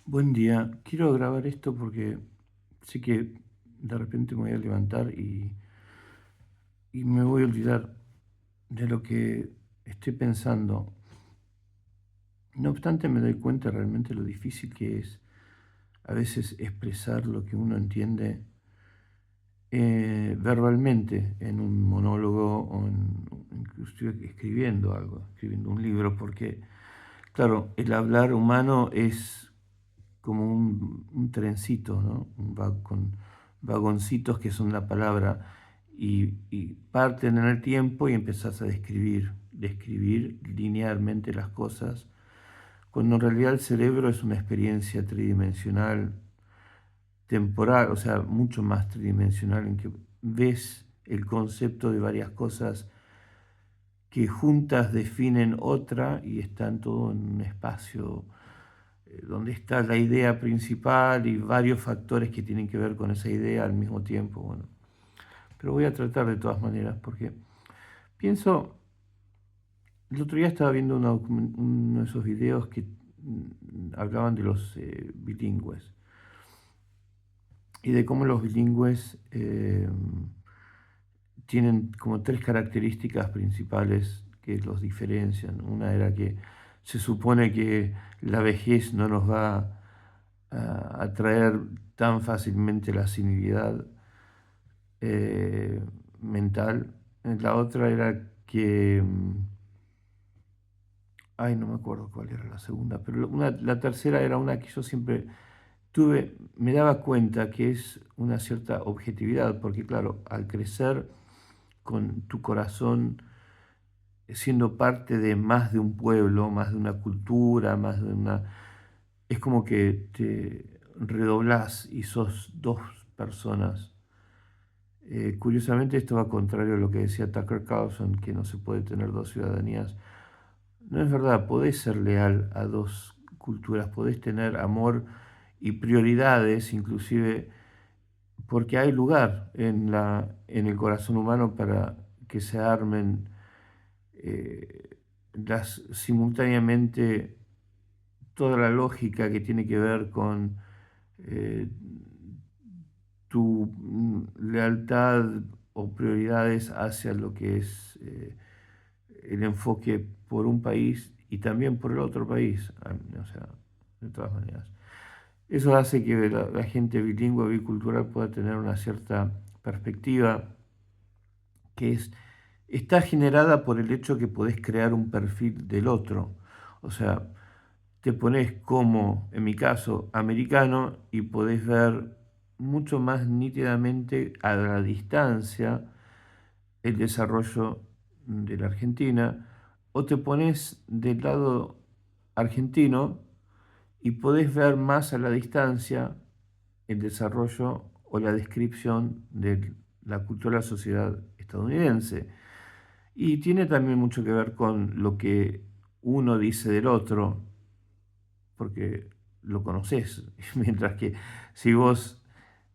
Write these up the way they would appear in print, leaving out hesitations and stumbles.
Buen día. Quiero grabar esto porque sé que de repente me voy a levantar y me voy a olvidar de lo que estoy pensando. No obstante, me doy cuenta realmente lo difícil que es a veces expresar lo que uno entiende verbalmente en un monólogo o inclusive escribiendo algo, escribiendo un libro, porque, claro, el hablar humano es como un trencito, ¿no? Con vagoncitos que son la palabra y parten en el tiempo y empezás a describir linealmente las cosas, cuando en realidad el cerebro es una experiencia tridimensional, temporal, o sea, mucho más tridimensional en que ves el concepto de varias cosas que juntas definen otra y están todo en un espacio donde está la idea principal y varios factores que tienen que ver con esa idea al mismo tiempo. Bueno, pero voy a tratar de todas maneras porque pienso, el otro día estaba viendo uno de esos videos que hablaban de los bilingües y de cómo los bilingües tienen como tres características principales que los diferencian. Una era que se supone que la vejez no nos va a traer tan fácilmente la senilidad eh, mental. La otra era que, ay, no me acuerdo cuál era la segunda, pero la tercera era una que yo siempre me daba cuenta que es una cierta objetividad, porque claro, al crecer con tu corazón siendo parte de más de un pueblo, más de una cultura, más de una... Es como que te redoblás y sos dos personas. Curiosamente esto va contrario a lo que decía Tucker Carlson, que no se puede tener dos ciudadanías. No es verdad, podés ser leal a dos culturas, podés tener amor y prioridades, inclusive porque hay lugar en el corazón humano para que se armen simultáneamente toda la lógica que tiene que ver con eh, tu lealtad o prioridades hacia lo que es el enfoque por un país y también por el otro país, o sea, de todas maneras. Eso hace que la gente bilingüe, bicultural pueda tener una cierta perspectiva que está generada por el hecho que podés crear un perfil del otro. O sea, te pones como, en mi caso, americano y podés ver mucho más nítidamente a la distancia el desarrollo de la Argentina, o te pones del lado argentino y podés ver más a la distancia el desarrollo o la descripción de la cultura de la sociedad estadounidense. Y tiene también mucho que ver con lo que uno dice del otro, porque lo conoces, mientras que si vos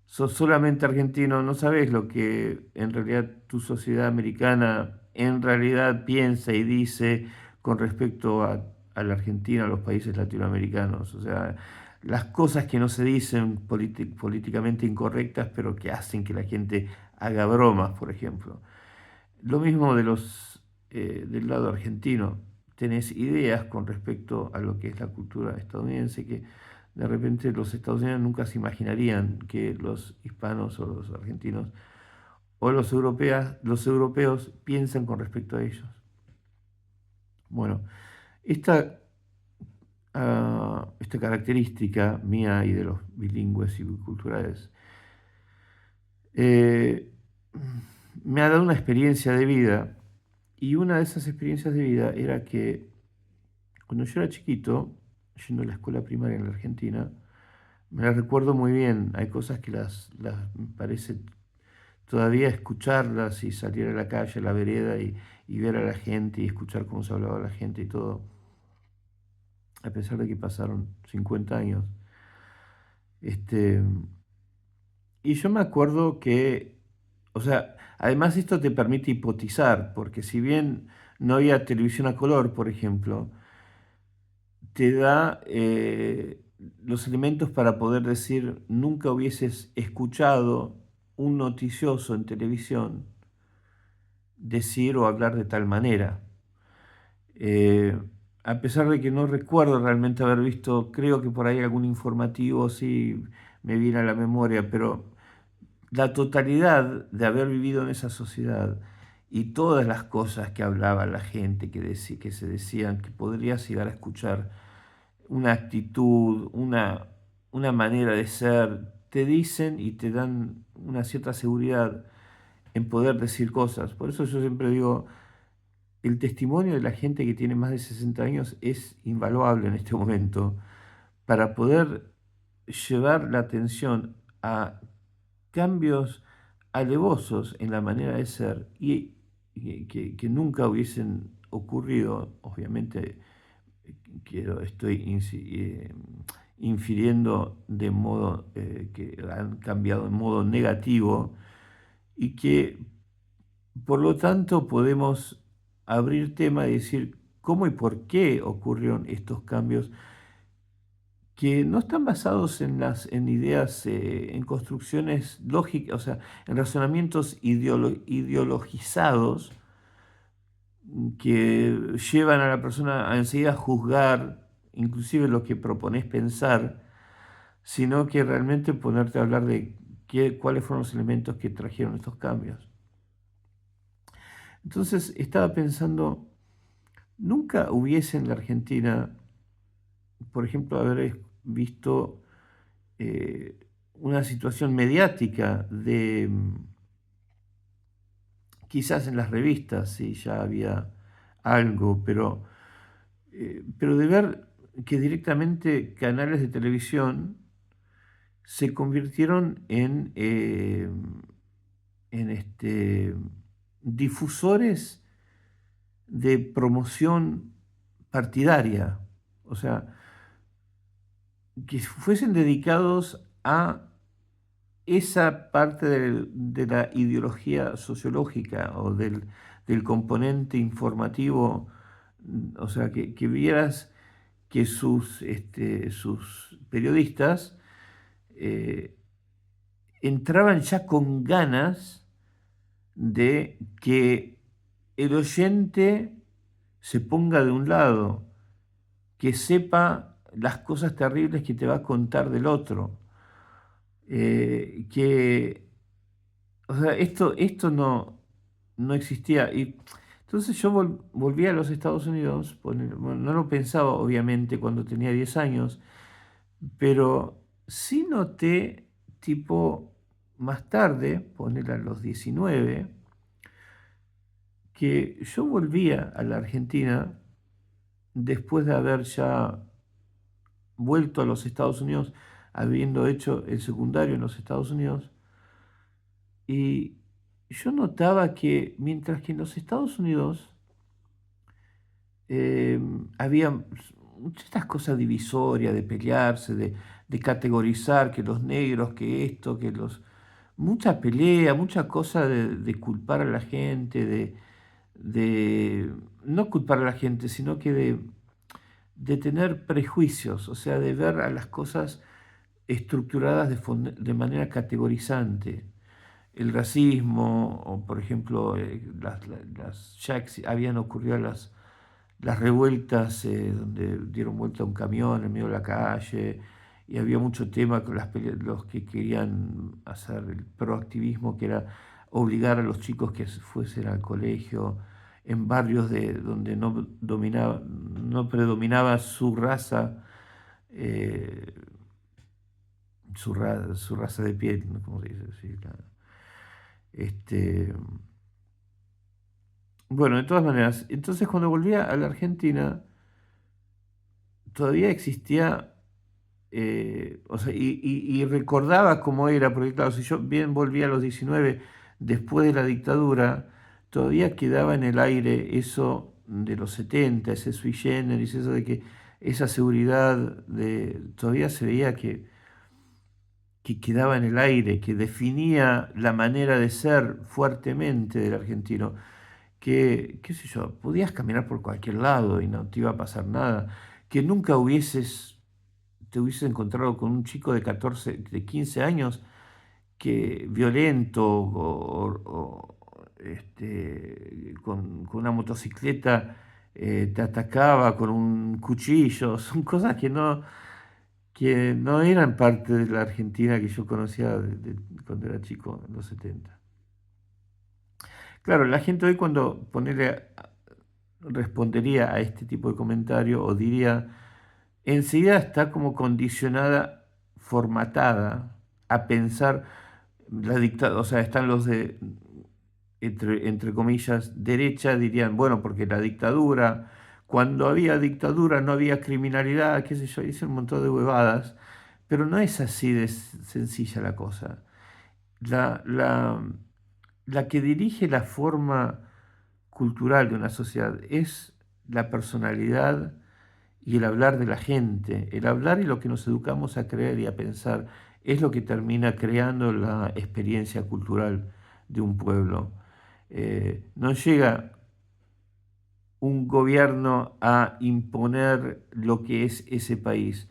sos solamente argentino, no sabés lo que en realidad tu sociedad americana en realidad piensa y dice con respecto a la Argentina, a los países latinoamericanos. O sea, las cosas que no se dicen políticamente incorrectas, pero que hacen que la gente haga bromas, por ejemplo. Lo mismo del lado argentino. Tenés ideas con respecto a lo que es la cultura estadounidense que de repente los estadounidenses nunca se imaginarían que los hispanos o los argentinos o los europeos piensan con respecto a ellos. Bueno, esta, esta característica mía y de los bilingües y biculturales eh, me ha dado una experiencia de vida y una de esas experiencias de vida era que cuando yo era chiquito, yendo a la escuela primaria en la Argentina, me las recuerdo muy bien. Hay cosas que me parece todavía escucharlas y salir a la calle, a la vereda y ver a la gente y escuchar cómo se hablaba la gente y todo, a pesar de que pasaron 50 años. Este, y yo me acuerdo que, o sea, además esto te permite hipotizar, porque si bien no había televisión a color, por ejemplo, te da los elementos para poder decir, nunca hubieses escuchado un noticioso en televisión decir o hablar de tal manera. Eh, a pesar de que no recuerdo realmente haber visto, creo que por ahí algún informativo sí me viene a la memoria, pero la totalidad de haber vivido en esa sociedad y todas las cosas que hablaba la gente, que se decían, que podrías llegar a escuchar, una actitud, una manera de ser, te dicen y te dan una cierta seguridad en poder decir cosas. Por eso yo siempre digo, el testimonio de la gente que tiene más de 60 años es invaluable en este momento para poder llevar la atención a cambios alevosos en la manera de ser y que nunca hubiesen ocurrido, obviamente estoy infiriendo de modo que han cambiado en modo negativo y que por lo tanto podemos abrir tema y decir cómo y por qué ocurrieron estos cambios que no están basados en ideas, en construcciones lógicas, o sea, en razonamientos ideologizados que llevan a la persona a enseguida juzgar inclusive lo que propones pensar, sino que realmente ponerte a hablar de cuáles fueron los elementos que trajeron estos cambios. Entonces estaba pensando, nunca hubiese en la Argentina, por ejemplo, haber visto eh, una situación mediática de, quizás en las revistas, sí, ya había algo, pero de ver que directamente canales de televisión se convirtieron en difusores de promoción partidaria, o sea, que fuesen dedicados a esa parte de la ideología sociológica o del componente informativo, o sea, que vieras que sus periodistas eh, entraban ya con ganas de que el oyente se ponga de un lado, que sepa las cosas terribles que te va a contar del otro, que, o sea, esto no existía. Y entonces yo volví a los Estados Unidos, bueno, no lo pensaba obviamente cuando tenía 10 años, pero sí noté, tipo, más tarde, poner a los 19, que yo volvía a la Argentina después de haber ya vuelto a los Estados Unidos, habiendo hecho el secundario en los Estados Unidos, y yo notaba que mientras que en los Estados Unidos eh, había estas cosas divisorias de pelearse, de categorizar que los negros, que esto, que los... Mucha pelea, mucha cosa de culpar a la gente, de no culpar a la gente, sino que de tener prejuicios, o sea, de ver a las cosas estructuradas de manera categorizante. El racismo, o por ejemplo, habían ocurrido las revueltas donde dieron vuelta a un camión en medio de la calle, y había mucho tema con los que querían hacer el proactivismo, que era obligar a los chicos que fuesen al colegio en barrios donde no predominaba su raza, eh, su raza de piel, ¿no? ¿Cómo se dice? Sí, este, bueno, de todas maneras, entonces cuando volví a la Argentina, todavía existía, o sea, y recordaba cómo era, porque claro, si yo bien volví a los 19 después de la dictadura, todavía quedaba en el aire eso de los 70, ese sui generis, eso de que esa seguridad todavía se veía que quedaba en el aire, que definía la manera de ser fuertemente del argentino, que, qué sé yo, podías caminar por cualquier lado y no te iba a pasar nada, que nunca hubieses te hubieses encontrado con un chico de 14, de 15 años que violento con una motocicleta te atacaba con un cuchillo. Son cosas que no eran parte de la Argentina que yo conocía cuando era chico, en los 70. Claro, la gente hoy cuando respondería a este tipo de comentario o diría, enseguida está como condicionada, formatada a pensar la dictadura, o sea, están los de, entre comillas, derecha, dirían, bueno, porque la dictadura, cuando había dictadura no había criminalidad, qué sé yo, dicen un montón de huevadas, pero no es así de sencilla la cosa. La, la, la que dirige la forma cultural de una sociedad es la personalidad y el hablar de la gente. El hablar y lo que nos educamos a creer y a pensar es lo que termina creando la experiencia cultural de un pueblo. No llega un gobierno a imponer lo que es ese país.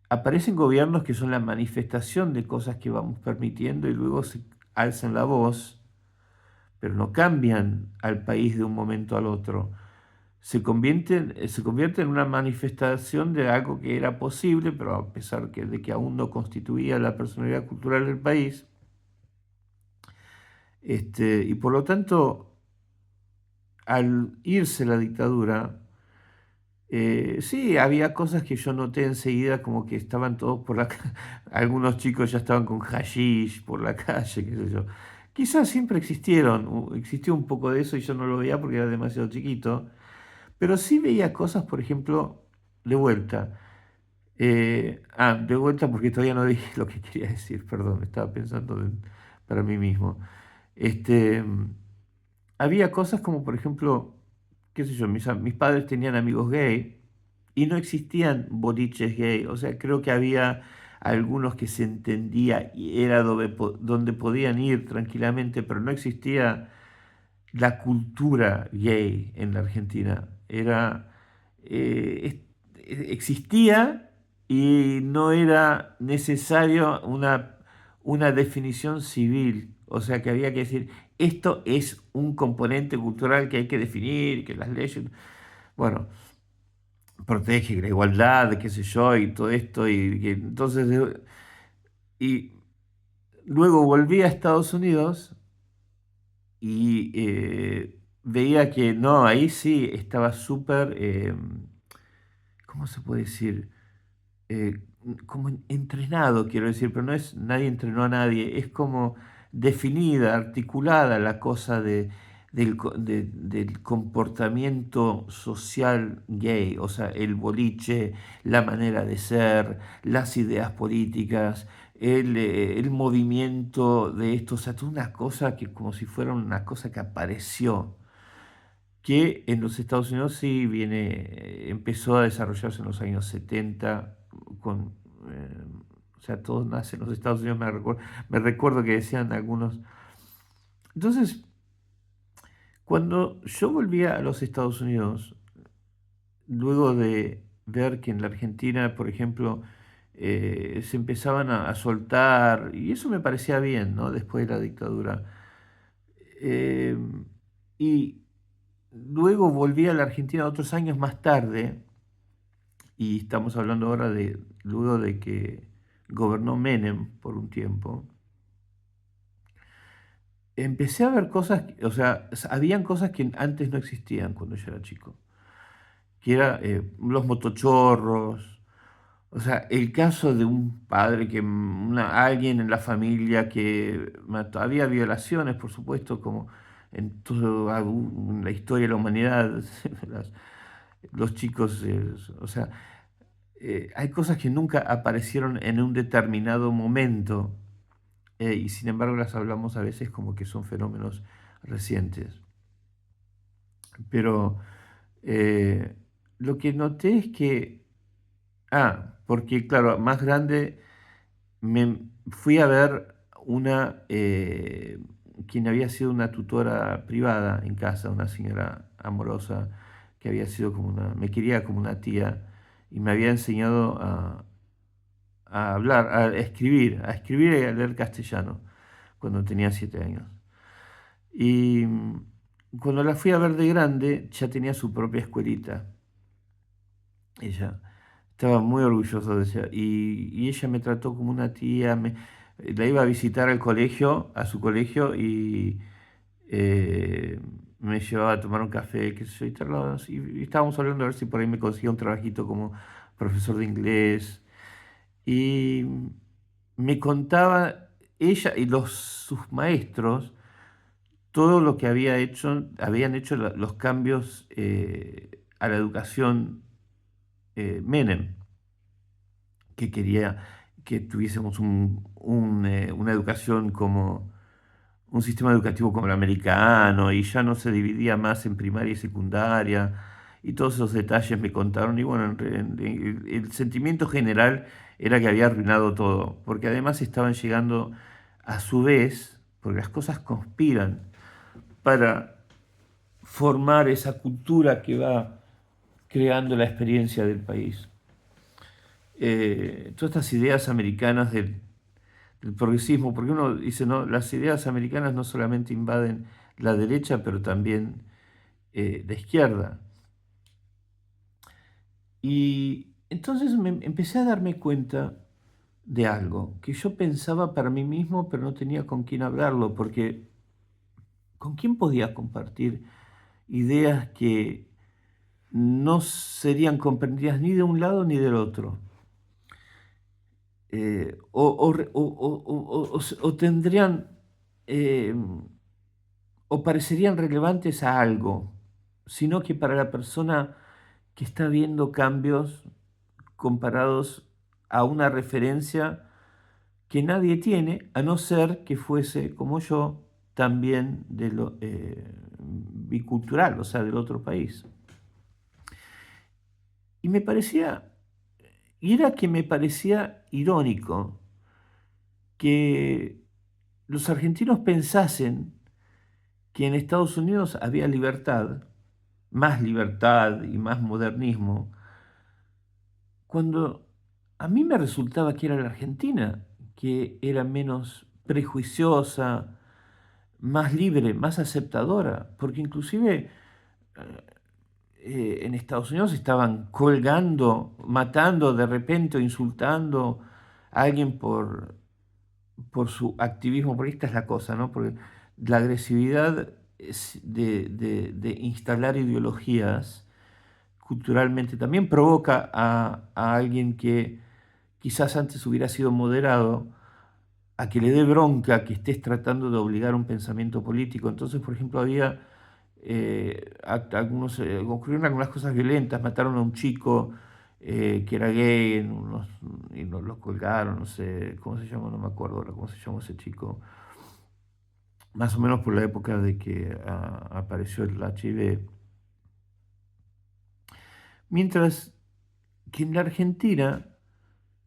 Aparecen gobiernos que son la manifestación de cosas que vamos permitiendo y luego se alzan la voz, pero no cambian al país de un momento al otro. Se convierte en una manifestación de algo que era posible, pero a pesar de que aún no constituía la personalidad cultural del país. Y por lo tanto, al irse la dictadura, sí, había cosas que yo noté enseguida, como que estaban todos por la calle, algunos chicos ya estaban con hashish por la calle, qué sé yo. Quizás siempre existió un poco de eso y yo no lo veía porque era demasiado chiquito, pero sí veía cosas, por ejemplo, de vuelta. De vuelta porque todavía no dije lo que quería decir, perdón, estaba pensando para mí mismo. Este, había cosas como, por ejemplo, qué sé yo, mis padres tenían amigos gay y no existían boliches gay, o sea, creo que había algunos que se entendía y era donde podían ir tranquilamente, pero no existía la cultura gay en la Argentina. Existía y no era necesario una definición civil. O sea que había que decir, esto es un componente cultural que hay que definir, que las leyes, bueno, protege la igualdad, qué sé yo, y todo esto. Y luego volví a Estados Unidos y veía que no, ahí sí estaba súper, ¿cómo se puede decir? Eh, Como entrenado, quiero decir, pero no es nadie entrenó a nadie, es como definida, articulada la cosa del comportamiento social gay, o sea, el boliche, la manera de ser, las ideas políticas, el movimiento de esto, o sea, toda una cosa que como si fuera una cosa que apareció que en los Estados Unidos sí empezó a desarrollarse en los años 70 con, eh, o sea, todo nace en los Estados Unidos, me recuerdo que decían algunos. Entonces, cuando yo volvía a los Estados Unidos, luego de ver que en la Argentina, por ejemplo, se empezaban a soltar, y eso me parecía bien, ¿no? Después de la dictadura. Eh, y luego volví a la Argentina otros años más tarde, y estamos hablando ahora de luego de que gobernó Menem por un tiempo. Empecé a ver cosas, o sea, habían cosas que antes no existían cuando yo era chico, que era los motochorros, o sea, el caso de un padre alguien en la familia que mató, había violaciones, por supuesto, como en toda la historia de la humanidad, las- los chicos, o sea, hay cosas que nunca aparecieron en un determinado momento y sin embargo las hablamos a veces como que son fenómenos recientes. Pero eh, lo que noté es que, porque claro, más grande me fui a ver quien había sido una tutora privada en casa, una señora amorosa que había sido me quería como una tía y me había enseñado hablar, a escribir y a leer castellano cuando tenía 7 años. Y cuando la fui a ver de grande, ya tenía su propia escuelita. Ella estaba muy orgullosa de ella. Y ella me trató como una tía. La iba a visitar al colegio, a su colegio, y eh, me llevaba a tomar un café, qué sé yo, y estábamos hablando a ver si por ahí me conseguía un trabajito como profesor de inglés. Y me contaba ella y sus maestros todo lo que habían hecho los cambios a la educación Menem, que quería que tuviésemos una educación como un sistema educativo como el americano, y ya no se dividía más en primaria y secundaria, y todos esos detalles me contaron. Y bueno, el sentimiento general era que había arruinado todo, porque además estaban llegando a su vez, porque las cosas conspiran para formar esa cultura que va creando la experiencia del país. Todas estas ideas americanas del progresismo, porque uno dice, no, las ideas americanas no solamente invaden la derecha, pero también la izquierda. Y entonces empecé a darme cuenta de algo que yo pensaba para mí mismo, pero no tenía con quién hablarlo, porque ¿con quién podía compartir ideas que no serían comprendidas ni de un lado ni del otro? O tendrían eh, o parecerían relevantes a algo, sino que para la persona que está viendo cambios comparados a una referencia que nadie tiene, a no ser que fuese, como yo, también bicultural, o sea, del otro país. Y me parecía, y era que me parecía irónico que los argentinos pensasen que en Estados Unidos había más libertad y más modernismo, cuando a mí me resultaba que era la Argentina, que era menos prejuiciosa, más libre, más aceptadora, porque inclusive en Estados Unidos estaban colgando, matando de repente o insultando a alguien por su activismo, porque esta es la cosa, ¿no? Porque la agresividad de instalar ideologías culturalmente también provoca a alguien que quizás antes hubiera sido moderado, a que le dé bronca que estés tratando de obligar un pensamiento político. Entonces, por ejemplo, ocurrieron algunas cosas violentas, mataron a un chico que era gay y lo colgaron, no sé cómo se llama, no me acuerdo ahora cómo se llamó ese chico, más o menos por la época de que apareció el HIV. Mientras que en la Argentina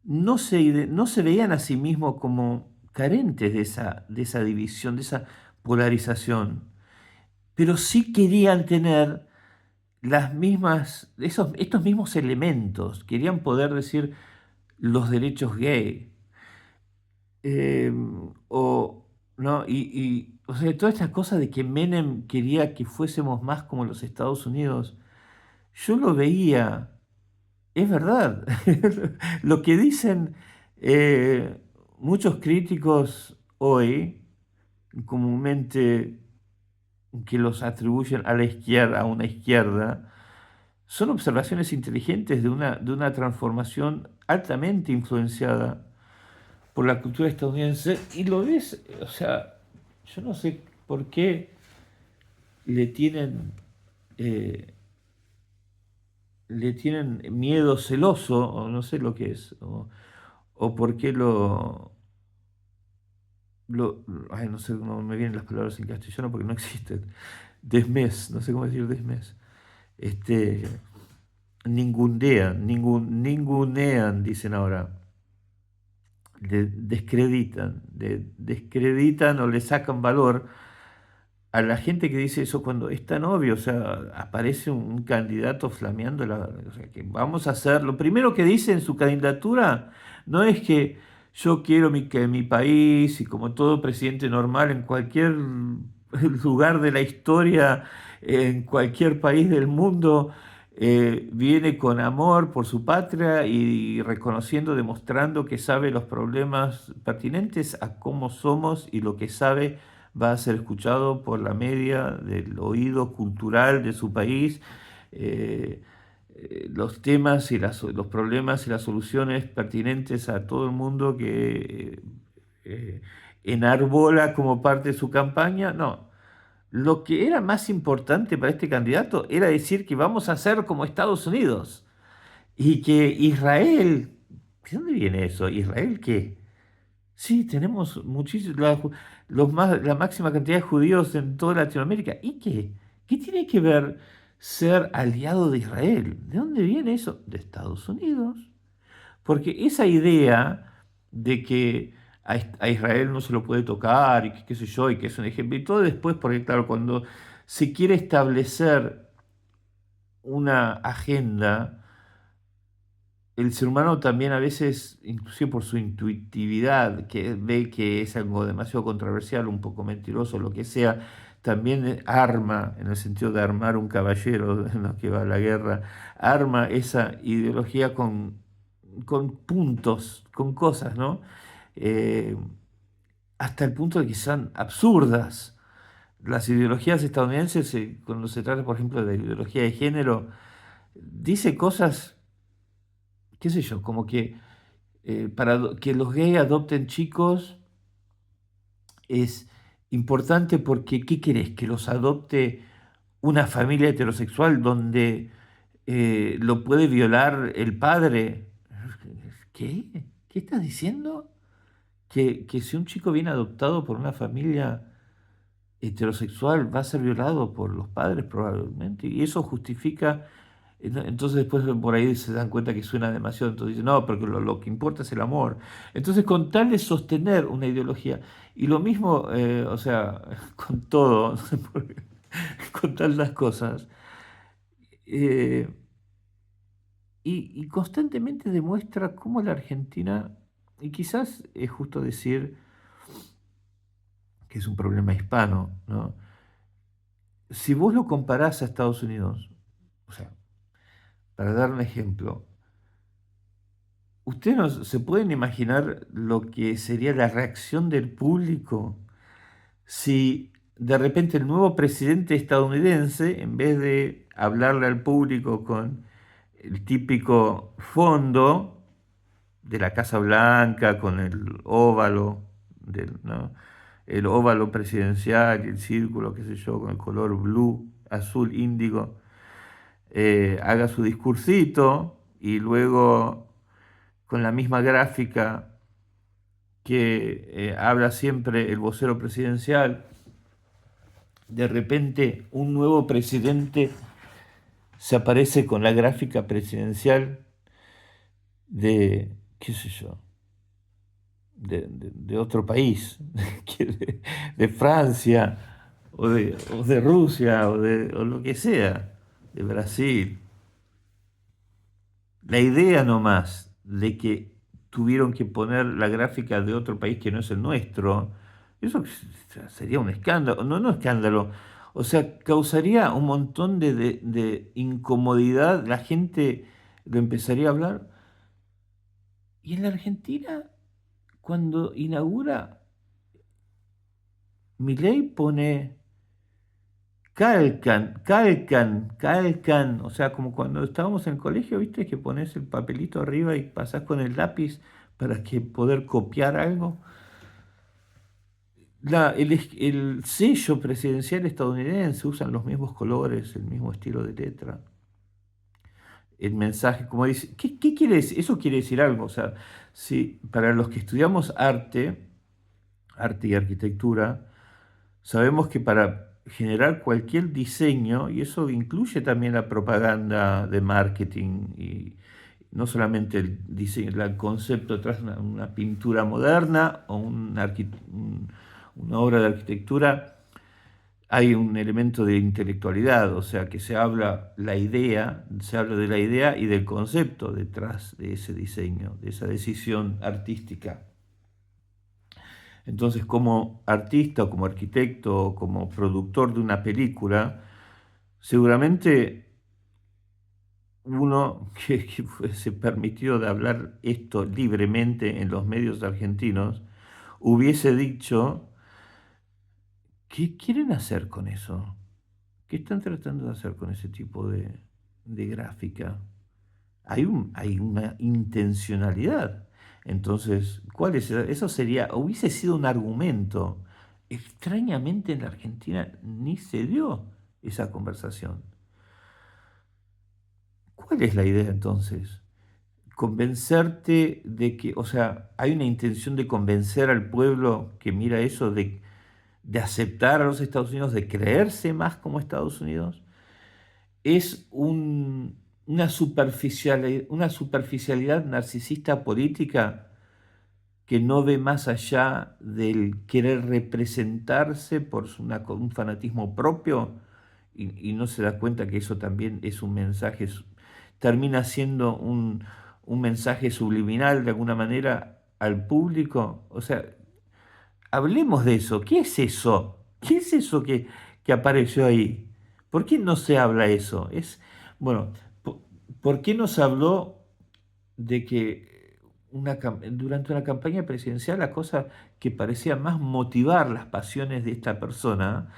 no se veían a sí mismos como carentes de esa división, de esa polarización, pero sí querían tener estos mismos elementos, querían poder decir los derechos gay, eh, o, ¿no? O sea, toda esta cosa de que Menem quería que fuésemos más como los Estados Unidos, yo lo veía. Es verdad. Lo que dicen muchos críticos hoy, comúnmente que los atribuyen a la izquierda, a una izquierda, son observaciones inteligentes de una transformación altamente influenciada por la cultura estadounidense. Y lo ves, o sea, yo no sé por qué le tienen, eh, le tienen miedo celoso, o no sé lo que es, o por qué ay, no sé, no me vienen las palabras en castellano porque no existen. Desmés, no sé cómo decir desmés. Este, ningunean, dicen ahora. Descreditan o le sacan valor a la gente que dice eso cuando es tan obvio. O sea, aparece un candidato flameando o sea, que vamos a hacer, lo primero que dice en su candidatura, No es que yo quiero que mi país, y como todo presidente normal en cualquier lugar de la historia, en cualquier país del mundo, viene con amor por su patria y reconociendo, demostrando que sabe los problemas pertinentes a cómo somos y lo que sabe va a ser escuchado por la media del oído cultural de su país. eh, los temas y los problemas y las soluciones pertinentes a todo el mundo que enarbola como parte de su campaña. No, lo que era más importante para este candidato era decir que vamos a ser como Estados Unidos y que Israel, ¿de dónde viene eso? ¿Israel qué? Sí, tenemos muchísimos, la máxima cantidad de judíos en toda Latinoamérica. ¿Y qué? ¿Qué tiene que ver ser aliado de Israel? ¿De dónde viene eso? De Estados Unidos. Porque esa idea de que a Israel no se lo puede tocar y que qué sé yo, y que es un ejemplo, y todo después, porque claro, cuando se quiere establecer una agenda, el ser humano también a veces, inclusive por su intuitividad, que ve que es algo demasiado controversial, un poco mentiroso, lo que sea, también arma, en el sentido de armar un caballero en lo que va a la guerra, arma esa ideología con puntos, con cosas, ¿no? Eh, hasta el punto de que son absurdas. Las ideologías estadounidenses, cuando se trata, por ejemplo, de ideología de género, dice cosas, qué sé yo, como que que los gays adopten chicos es importante porque, ¿qué querés? Que los adopte una familia heterosexual donde lo puede violar el padre. ¿Qué? ¿Qué estás diciendo? Que si un chico viene adoptado por una familia heterosexual va a ser violado por los padres probablemente. Y eso justifica. Entonces después por ahí se dan cuenta que suena demasiado, entonces dicen, no, porque lo que importa es el amor. Entonces con tal de sostener una ideología, y lo mismo, o sea, con todo, con tantas cosas, eh, y constantemente demuestra cómo la Argentina, y quizás es justo decir que es un problema hispano, ¿no? Si vos lo comparás a Estados Unidos, o sea, para dar un ejemplo, ¿ustedes se pueden imaginar lo que sería la reacción del público si de repente el nuevo presidente estadounidense, en vez de hablarle al público con el típico fondo de la Casa Blanca, con el óvalo, ¿no? El óvalo presidencial y el círculo, qué sé yo, con el color blue, azul, índigo, haga su discursito y luego con la misma gráfica que habla siempre el vocero presidencial, de repente un nuevo presidente se aparece con la gráfica presidencial de, qué sé yo, de otro país, de Francia o de Rusia o lo que sea, de Brasil. La idea nomás de que tuvieron que poner la gráfica de otro país que no es el nuestro, eso sería un escándalo, no, no escándalo, o sea, causaría un montón de incomodidad, la gente lo empezaría a hablar. Y en la Argentina, cuando inaugura, Milei pone calcan, o sea, como cuando estábamos en el colegio, viste, que pones el papelito arriba y pasás con el lápiz para que poder copiar algo. El sello presidencial estadounidense usan los mismos colores, el mismo estilo de letra. El mensaje, como dice, ¿qué quiere decir? Eso quiere decir algo, o sea, si para los que estudiamos arte y arquitectura, sabemos que para generar cualquier diseño, y eso incluye también la propaganda de marketing, y no solamente el diseño, el concepto detrás de una pintura moderna o una obra de arquitectura, hay un elemento de intelectualidad, o sea, que se habla de la idea y del concepto detrás de ese diseño, de esa decisión artística. Entonces, como artista o como arquitecto o como productor de una película, seguramente uno se permitió de hablar esto libremente en los medios argentinos, hubiese dicho, ¿qué quieren hacer con eso? ¿Qué están tratando de hacer con ese tipo de gráfica? Hay una intencionalidad. Entonces, ¿cuál es? Eso sería, hubiese sido un argumento. Extrañamente en la Argentina ni se dio esa conversación. ¿Cuál es la idea entonces? Convencerte de que, o sea, hay una intención de convencer al pueblo que mira eso, de aceptar a los Estados Unidos, de creerse más como Estados Unidos. Es una superficialidad narcisista política que no ve más allá del querer representarse por un fanatismo propio y no se da cuenta que eso también es un mensaje, termina siendo un mensaje subliminal de alguna manera al público. O sea, hablemos de eso. ¿Qué es eso? ¿Qué es eso que apareció ahí? ¿Por qué no se habla eso? Bueno, po- ¿por qué no se habló de que durante una campaña presidencial la cosa que parecía más motivar las pasiones de esta persona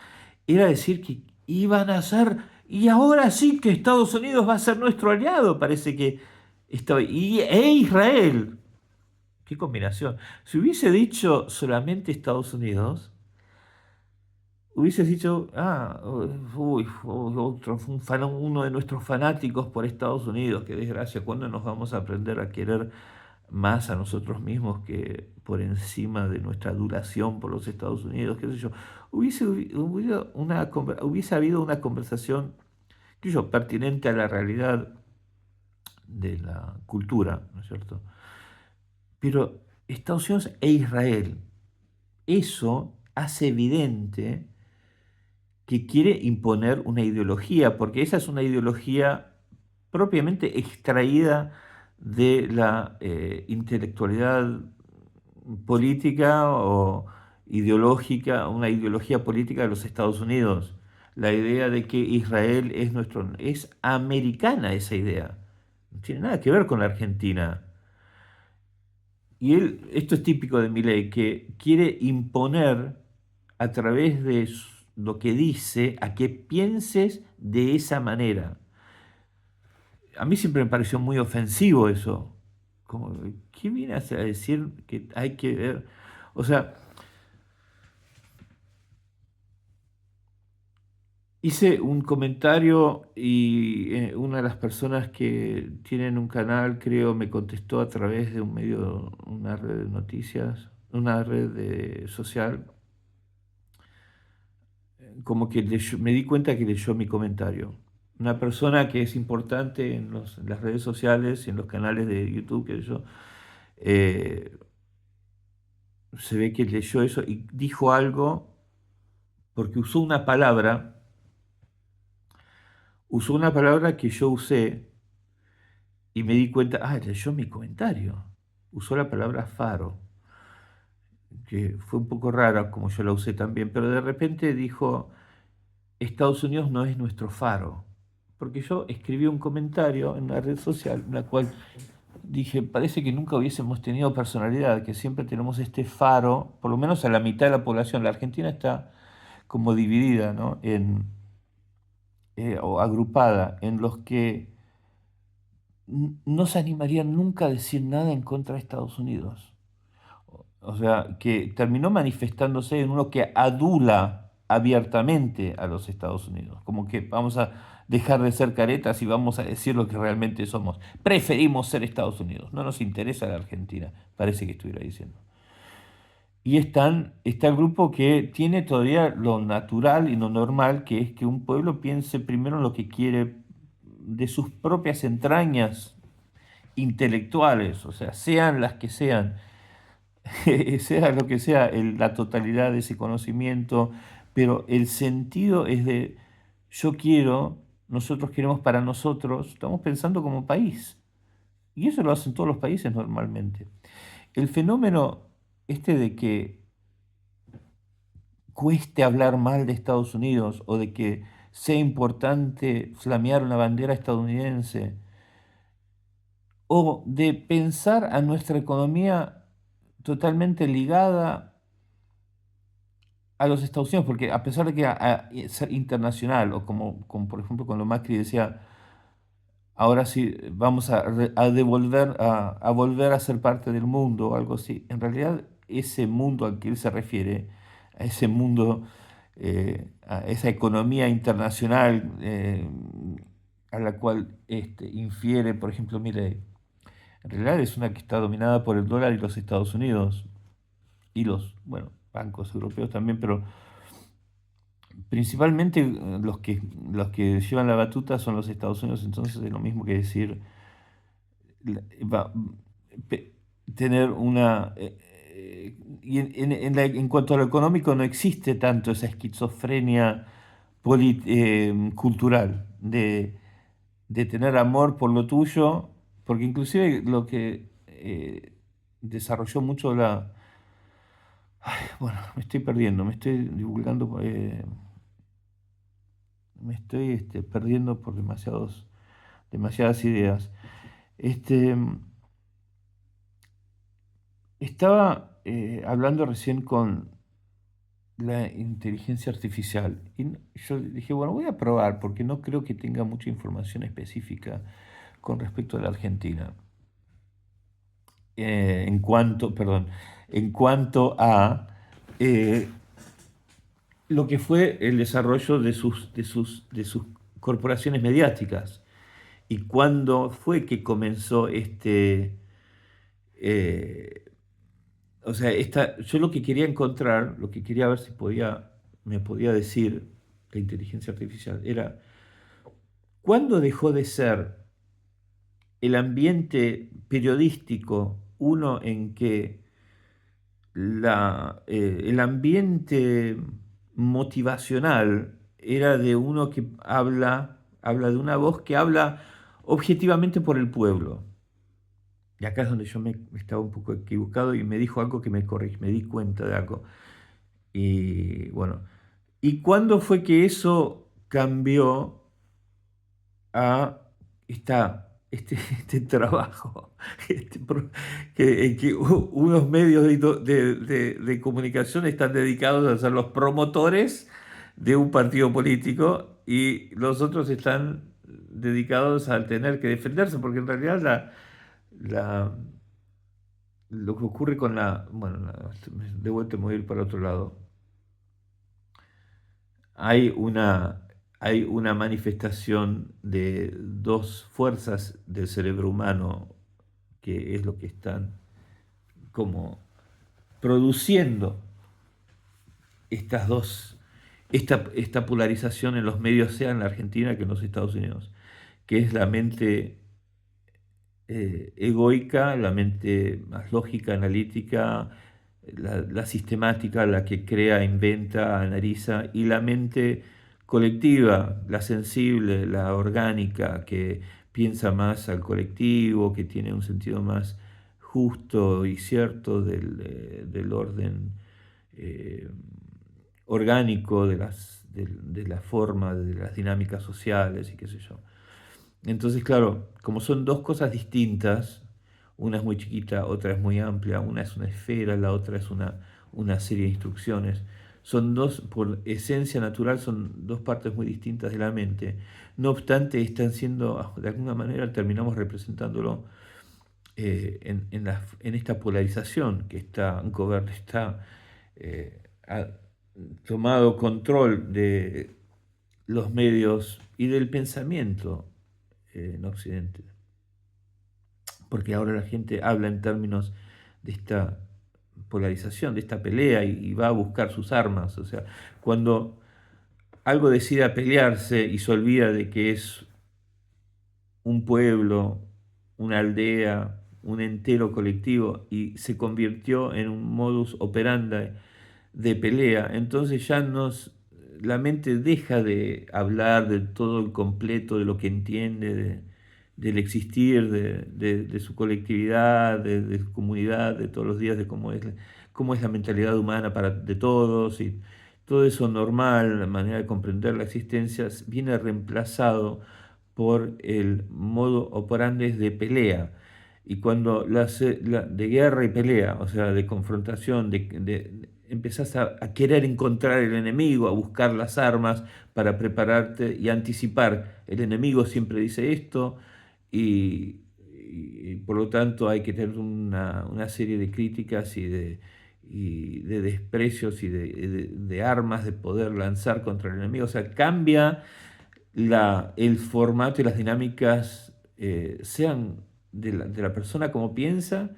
era decir que iban a ser, y ahora sí que Estados Unidos va a ser nuestro aliado, parece que e Israel? ¿Qué combinación? Si hubiese dicho solamente Estados Unidos, hubieses dicho, uy, uno de nuestros fanáticos por Estados Unidos, qué desgracia, ¿cuándo nos vamos a aprender a querer más a nosotros mismos que por encima de nuestra adulación por los Estados Unidos? ¿Qué sé yo? Hubiese habido una conversación, qué sé yo, pertinente a la realidad de la cultura, ¿no es cierto? Pero Estados Unidos e Israel, eso hace evidente que quiere imponer una ideología, porque esa es una ideología propiamente extraída de la intelectualidad política o ideológica, una ideología política de los Estados Unidos. La idea de que Israel es americana esa idea. No tiene nada que ver con la Argentina. Y esto es típico de Milei, que quiere imponer a través de lo que dice a que pienses de esa manera. A mí siempre me pareció muy ofensivo eso. Como, ¿qué viene a decir que hay que ver? O sea, hice un comentario y una de las personas que tienen un canal, creo, me contestó a través de un medio, una red de noticias, una red social, como que me di cuenta que leyó mi comentario. Una persona que es importante en las redes sociales, en los canales de YouTube, que yo, eh, se ve que leyó eso y dijo algo porque usó una palabra que yo usé y me di cuenta, leyó mi comentario. Usó la palabra faro, que fue un poco rara como yo la usé también, pero de repente dijo, Estados Unidos no es nuestro faro. Porque yo escribí un comentario en una red social en la cual dije, parece que nunca hubiésemos tenido personalidad, que siempre tenemos este faro, por lo menos a la mitad de la población. La Argentina está como dividida, ¿no? O agrupada en los que no se animarían nunca a decir nada en contra de Estados Unidos. O sea, que terminó manifestándose en uno que adula abiertamente a los Estados Unidos, como que vamos a dejar de ser caretas y vamos a decir lo que realmente somos. Preferimos ser Estados Unidos, no nos interesa la Argentina, parece que estuviera diciendo. Y está el grupo que tiene todavía lo natural y lo normal, que es que un pueblo piense primero en lo que quiere de sus propias entrañas intelectuales, o sea, sean las que sean, sea lo que sea la totalidad de ese conocimiento, pero el sentido es de yo quiero, nosotros queremos para nosotros, estamos pensando como país. Y eso lo hacen todos los países normalmente. El fenómeno este de que cueste hablar mal de Estados Unidos o de que sea importante flamear una bandera estadounidense o de pensar a nuestra economía totalmente ligada a los Estados Unidos, porque a pesar de que ser internacional, o como por ejemplo cuando Macri decía, ahora sí vamos a devolver, a volver a ser parte del mundo o algo así, en realidad ese mundo al que él se refiere, a ese mundo, a esa economía internacional a la cual infiere, por ejemplo, mire, en realidad es una que está dominada por el dólar y los Estados Unidos y los, bueno, bancos europeos también, pero principalmente los que llevan la batuta son los Estados Unidos, entonces es lo mismo que decir va- pe- tener una... y en cuanto a lo económico no existe tanto esa esquizofrenia cultural de tener amor por lo tuyo, porque inclusive lo que desarrolló mucho la... Bueno, me estoy perdiendo, me estoy divulgando, me estoy perdiendo por demasiadas ideas. Este, estaba hablando recién con la inteligencia artificial y yo dije, bueno, voy a probar porque no creo que tenga mucha información específica con respecto a la Argentina. Perdón, en cuanto a eh, lo que fue el desarrollo de sus corporaciones mediáticas y cuándo fue que comenzó eh, o sea, yo lo que quería encontrar, lo que quería ver si me podía decir la inteligencia artificial, era cuándo dejó de ser el ambiente periodístico uno en que el ambiente motivacional era de uno que habla de una voz que habla objetivamente por el pueblo. Y acá es donde yo me estaba un poco equivocado y me dijo algo que me corrigió, me di cuenta de algo. Y bueno, ¿y cuándo fue que eso cambió a este trabajo? En que unos medios de comunicación están dedicados a ser los promotores de un partido político y los otros están dedicados a tener que defenderse, porque en realidad la- lo que ocurre con bueno, de vuelta me voy a ir para otro lado. Hay una manifestación de dos fuerzas del cerebro humano que es lo que están como produciendo estas dos, esta polarización en los medios, sea en la Argentina que en los Estados Unidos, que es la mente egoica, la mente más lógica, analítica, la sistemática, la que crea, inventa, analiza, y la mente colectiva, la sensible, la orgánica, que piensa más al colectivo, que tiene un sentido más justo y cierto del orden eh, orgánico de la forma, de las dinámicas sociales y qué sé yo. Entonces, claro, como son dos cosas distintas, una es muy chiquita, otra es muy amplia, una es una esfera, la otra es una serie de instrucciones. Son dos, por esencia natural, son dos partes muy distintas de la mente. No obstante, están siendo, de alguna manera, terminamos representándolo en esta polarización que ha tomado control de los medios y del pensamiento en Occidente. Porque ahora la gente habla en términos de esta polarización, de esta pelea y va a buscar sus armas. O sea, cuando algo decide pelearse y se olvida de que es un pueblo, una aldea, un entero colectivo y se convirtió en un modus operandi de pelea, entonces ya la mente deja de hablar de todo el completo, de lo que entiende, del existir, de su colectividad, de su comunidad, de todos los días, de cómo es la mentalidad humana de todos, y todo eso normal, la manera de comprender la existencia, viene reemplazado por el modo operandi de pelea. Y cuando de guerra y pelea, o sea, de confrontación, empezás a querer encontrar el enemigo, a buscar las armas para prepararte y anticipar. El enemigo siempre dice esto y por lo tanto hay que tener una serie de críticas y de desprecios y de armas de poder lanzar contra el enemigo. O sea, cambia el formato y las dinámicas, sean de la persona como piensa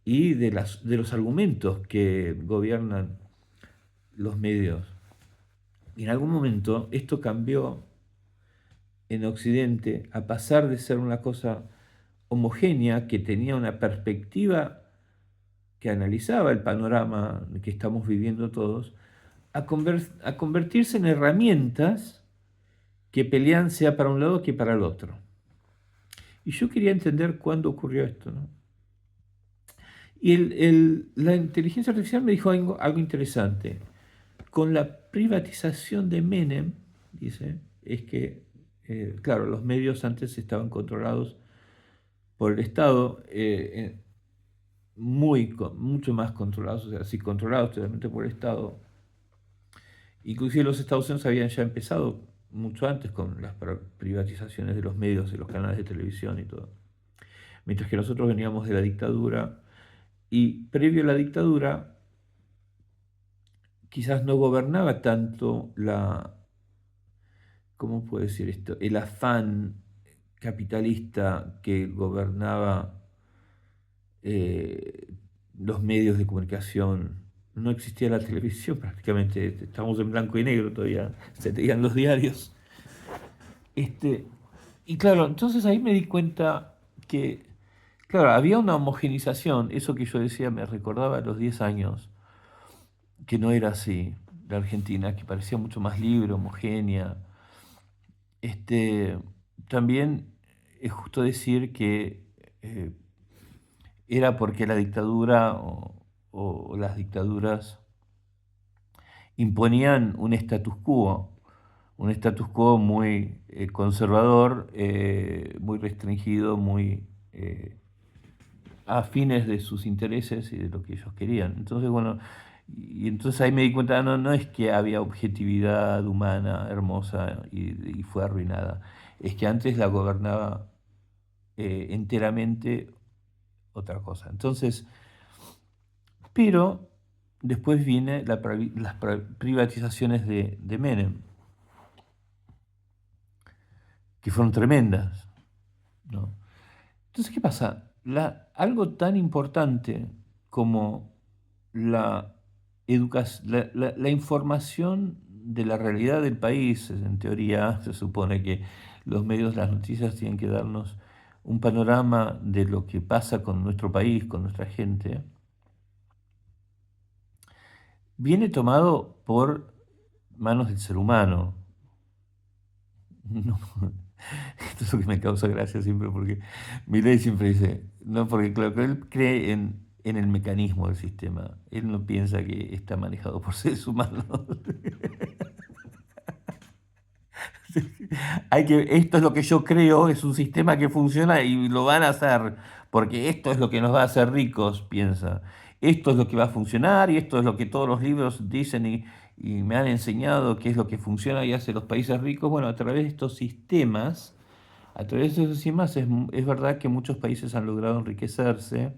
y de los argumentos que gobiernan los medios. Y en algún momento esto cambió en Occidente a pasar de ser una cosa homogénea que tenía una perspectiva que analizaba el panorama que estamos viviendo todos, a convertirse en herramientas que pelean sea para un lado que para el otro. Y yo quería entender cuándo ocurrió esto, ¿no? Y la inteligencia artificial me dijo algo interesante. Con la privatización de Menem, dice, es que, claro, los medios antes estaban controlados por el Estado, mucho más controlados, o sea, sí controlados totalmente por el Estado. Inclusive los Estados Unidos habían ya empezado mucho antes con las privatizaciones de los medios, de los canales de televisión y todo. Mientras que nosotros veníamos de la dictadura, y previo a la dictadura quizás no gobernaba tanto ¿cómo puedo decir esto? El afán capitalista que gobernaba, eh, los medios de comunicación. No existía la televisión prácticamente, estábamos en blanco y negro todavía, se tenían los diarios. Este, y claro, entonces ahí me di cuenta que, claro, había una homogenización, eso que yo decía me recordaba a los 10 años, que no era así, la Argentina, que parecía mucho más libre, homogénea. Este, también es justo decir que, eh, era porque la dictadura o las dictaduras imponían un status quo muy, conservador, muy restringido, muy, a fines de sus intereses y de lo que ellos querían. Entonces, bueno, y entonces ahí me di cuenta, no, no es que había objetividad humana hermosa y fue arruinada, es que antes la gobernaba, enteramente otra cosa. Entonces, pero después viene las privatizaciones de Menem, que fueron tremendas, ¿no? Entonces, ¿qué pasa? Algo tan importante como la la información de la realidad del país, en teoría, se supone que los medios, las noticias tienen que darnos un panorama de lo que pasa con nuestro país, con nuestra gente, viene tomado por manos del ser humano. No, esto es lo que me causa gracia siempre, porque Milei siempre dice, no, porque claro, que él cree en el mecanismo del sistema, él no piensa que está manejado por seres humanos. Esto es lo que yo creo, es un sistema que funciona y lo van a hacer, porque esto es lo que nos va a hacer ricos, piensa. Esto es lo que va a funcionar y esto es lo que todos los libros dicen y me han enseñado que es lo que funciona y hace los países ricos. Bueno, a través de estos sistemas, a través de esos sistemas es verdad que muchos países han logrado enriquecerse,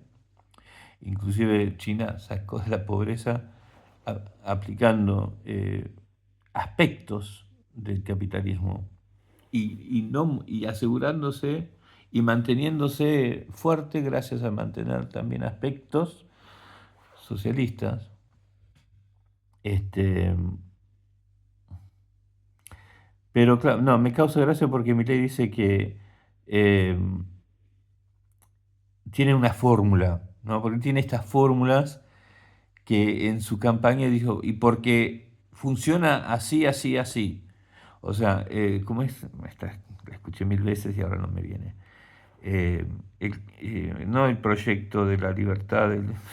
inclusive China sacó de la pobreza aplicando, aspectos del capitalismo y asegurándose y manteniéndose fuerte gracias a mantener también aspectos socialistas. Este, pero claro, no, me causa gracia porque Milei dice que, eh, tiene una fórmula, ¿no? Porque tiene estas fórmulas que en su campaña dijo, y porque funciona así, así, así. O sea, ¿cómo es? La escuché mil veces y ahora no me viene. No el proyecto de la libertad,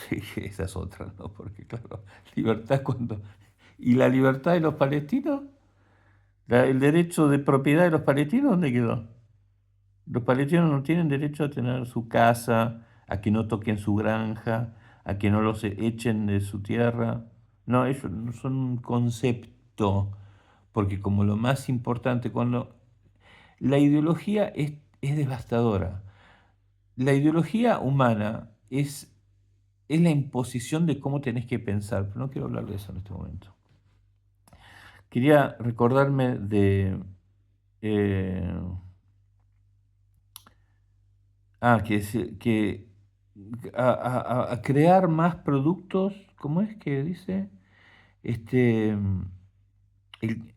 sí, esa es otra, ¿no? Porque claro, libertad cuando... ¿Y la libertad de los palestinos? ¿El derecho de propiedad de los palestinos dónde quedó? Los palestinos no tienen derecho a tener su casa, a que no toquen su granja, a que no los echen de su tierra. No, eso no son un concepto, porque como lo más importante, cuando la ideología es devastadora. La ideología humana es la imposición de cómo tenés que pensar, pero no quiero hablar de eso en este momento. Quería recordarme de... eh, que a crear más productos, ¿cómo es que dice? Este,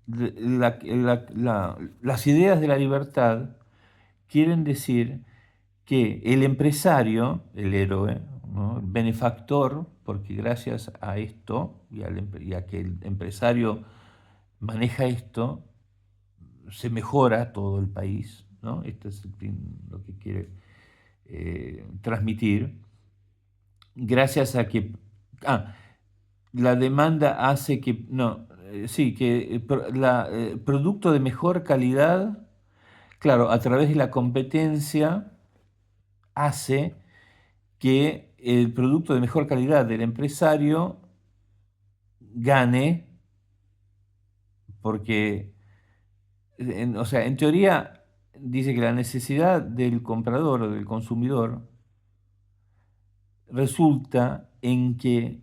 las ideas de la libertad quieren decir que el empresario, el héroe, ¿no? El benefactor, porque gracias a esto y a que el empresario maneja esto, se mejora todo el país, ¿no? Esto es lo que quiere transmitir. Gracias a que... Ah, la demanda hace que... No, sí, que producto de mejor calidad, claro, a través de la competencia hace que el producto de mejor calidad del empresario gane, porque, o sea, en teoría dice que la necesidad del comprador o del consumidor resulta en que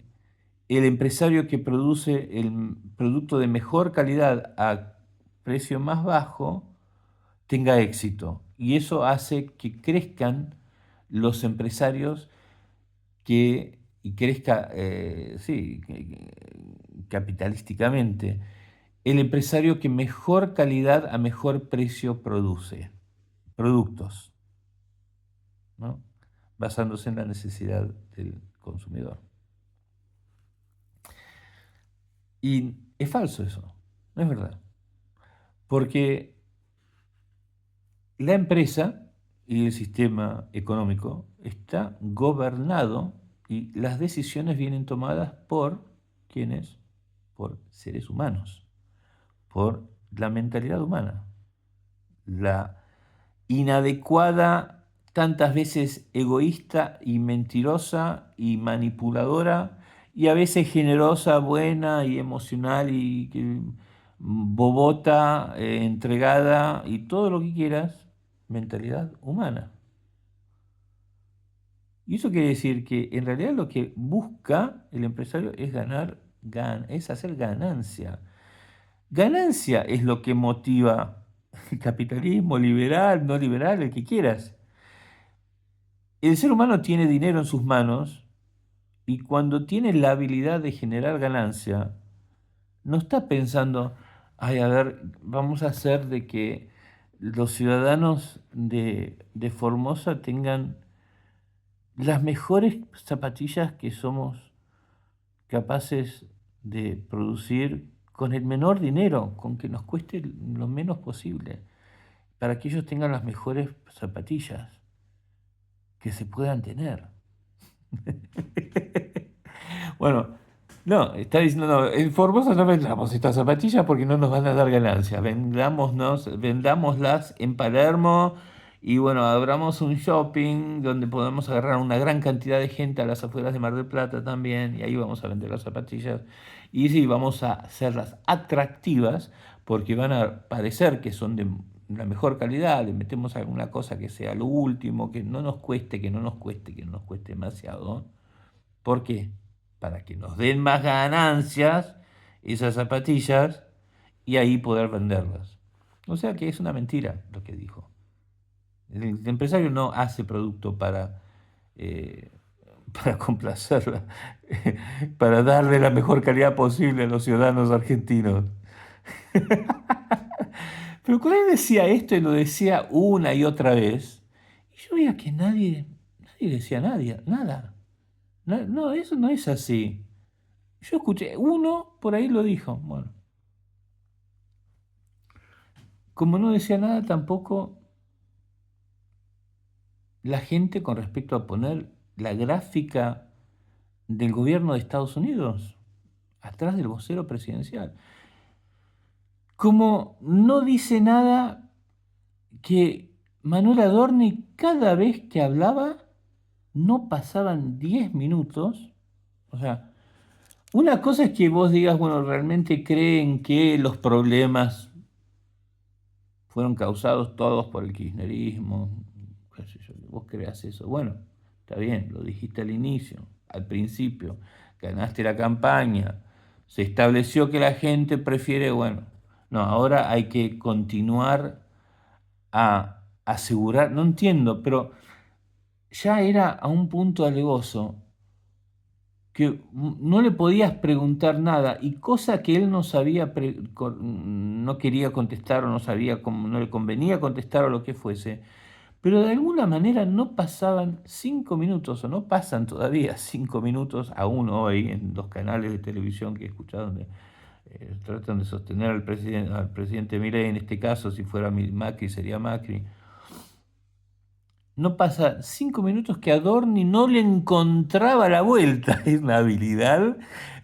el empresario que produce el producto de mejor calidad a precio más bajo tenga éxito. Y eso hace que crezcan los empresarios y crezca, sí, capitalísticamente, el empresario que mejor calidad a mejor precio produce productos, ¿no? Basándose en la necesidad del consumidor. Y es falso eso, no es verdad. Porque la empresa y el sistema económico está gobernado y las decisiones vienen tomadas por ¿quiénes? Por seres humanos, por la mentalidad humana, la inadecuada, tantas veces egoísta y mentirosa y manipuladora, y a veces generosa, buena y emocional y bobota, entregada y todo lo que quieras, mentalidad humana. Y eso quiere decir que en realidad lo que busca el empresario es es hacer ganancia. Ganancia es lo que motiva el capitalismo, liberal, no liberal, el que quieras. El ser humano tiene dinero en sus manos y cuando tiene la habilidad de generar ganancia, no está pensando, ay, a ver, vamos a hacer de que los ciudadanos de Formosa tengan las mejores zapatillas que somos capaces de producir con el menor dinero, con que nos cueste lo menos posible, para que ellos tengan las mejores zapatillas que se puedan tener. Bueno, no, está diciendo, no, en Formosa no vendamos estas zapatillas porque no nos van a dar ganancia. Vendámoslas en Palermo y bueno, abramos un shopping donde podamos agarrar una gran cantidad de gente a las afueras de Mar del Plata también y ahí vamos a vender las zapatillas. Y sí, vamos a hacerlas atractivas porque van a parecer que son de la mejor calidad, le metemos alguna cosa que sea lo último, que no nos cueste, que no nos cueste, que no nos cueste demasiado. ¿Por qué? Para que nos den más ganancias esas zapatillas y ahí poder venderlas. O sea que es una mentira lo que dijo. El empresario no hace producto eh, para complacerla, para darle la mejor calidad posible a los ciudadanos argentinos. Pero cuando él decía esto y lo decía una y otra vez, y yo veía que nadie decía nada. No, no, eso no es así. Yo escuché, uno por ahí lo dijo. Bueno, como no decía nada tampoco la gente con respecto a poner la gráfica del gobierno de Estados Unidos atrás del vocero presidencial. Como no dice nada que Manuel Adorni cada vez que hablaba no pasaban 10 minutos. O sea, una cosa es que vos digas, bueno, realmente creen que los problemas fueron causados todos por el kirchnerismo, qué sé yo, vos creas eso. Bueno, está bien, lo dijiste al inicio, al principio, ganaste la campaña, se estableció que la gente prefiere, bueno, no, ahora hay que continuar a asegurar, no entiendo, pero ya era a un punto alevoso que no le podías preguntar nada y cosa que él no sabía, no quería contestar o no sabía cómo, no le convenía contestar o lo que fuese, pero de alguna manera no pasaban 5 minutos o no pasan todavía 5 minutos aún hoy en los canales de televisión que he escuchado donde tratan de sostener al presidente Milei, en este caso si fuera Macri sería Macri. No pasa 5 minutos que Adorni no le encontraba la vuelta. Es una habilidad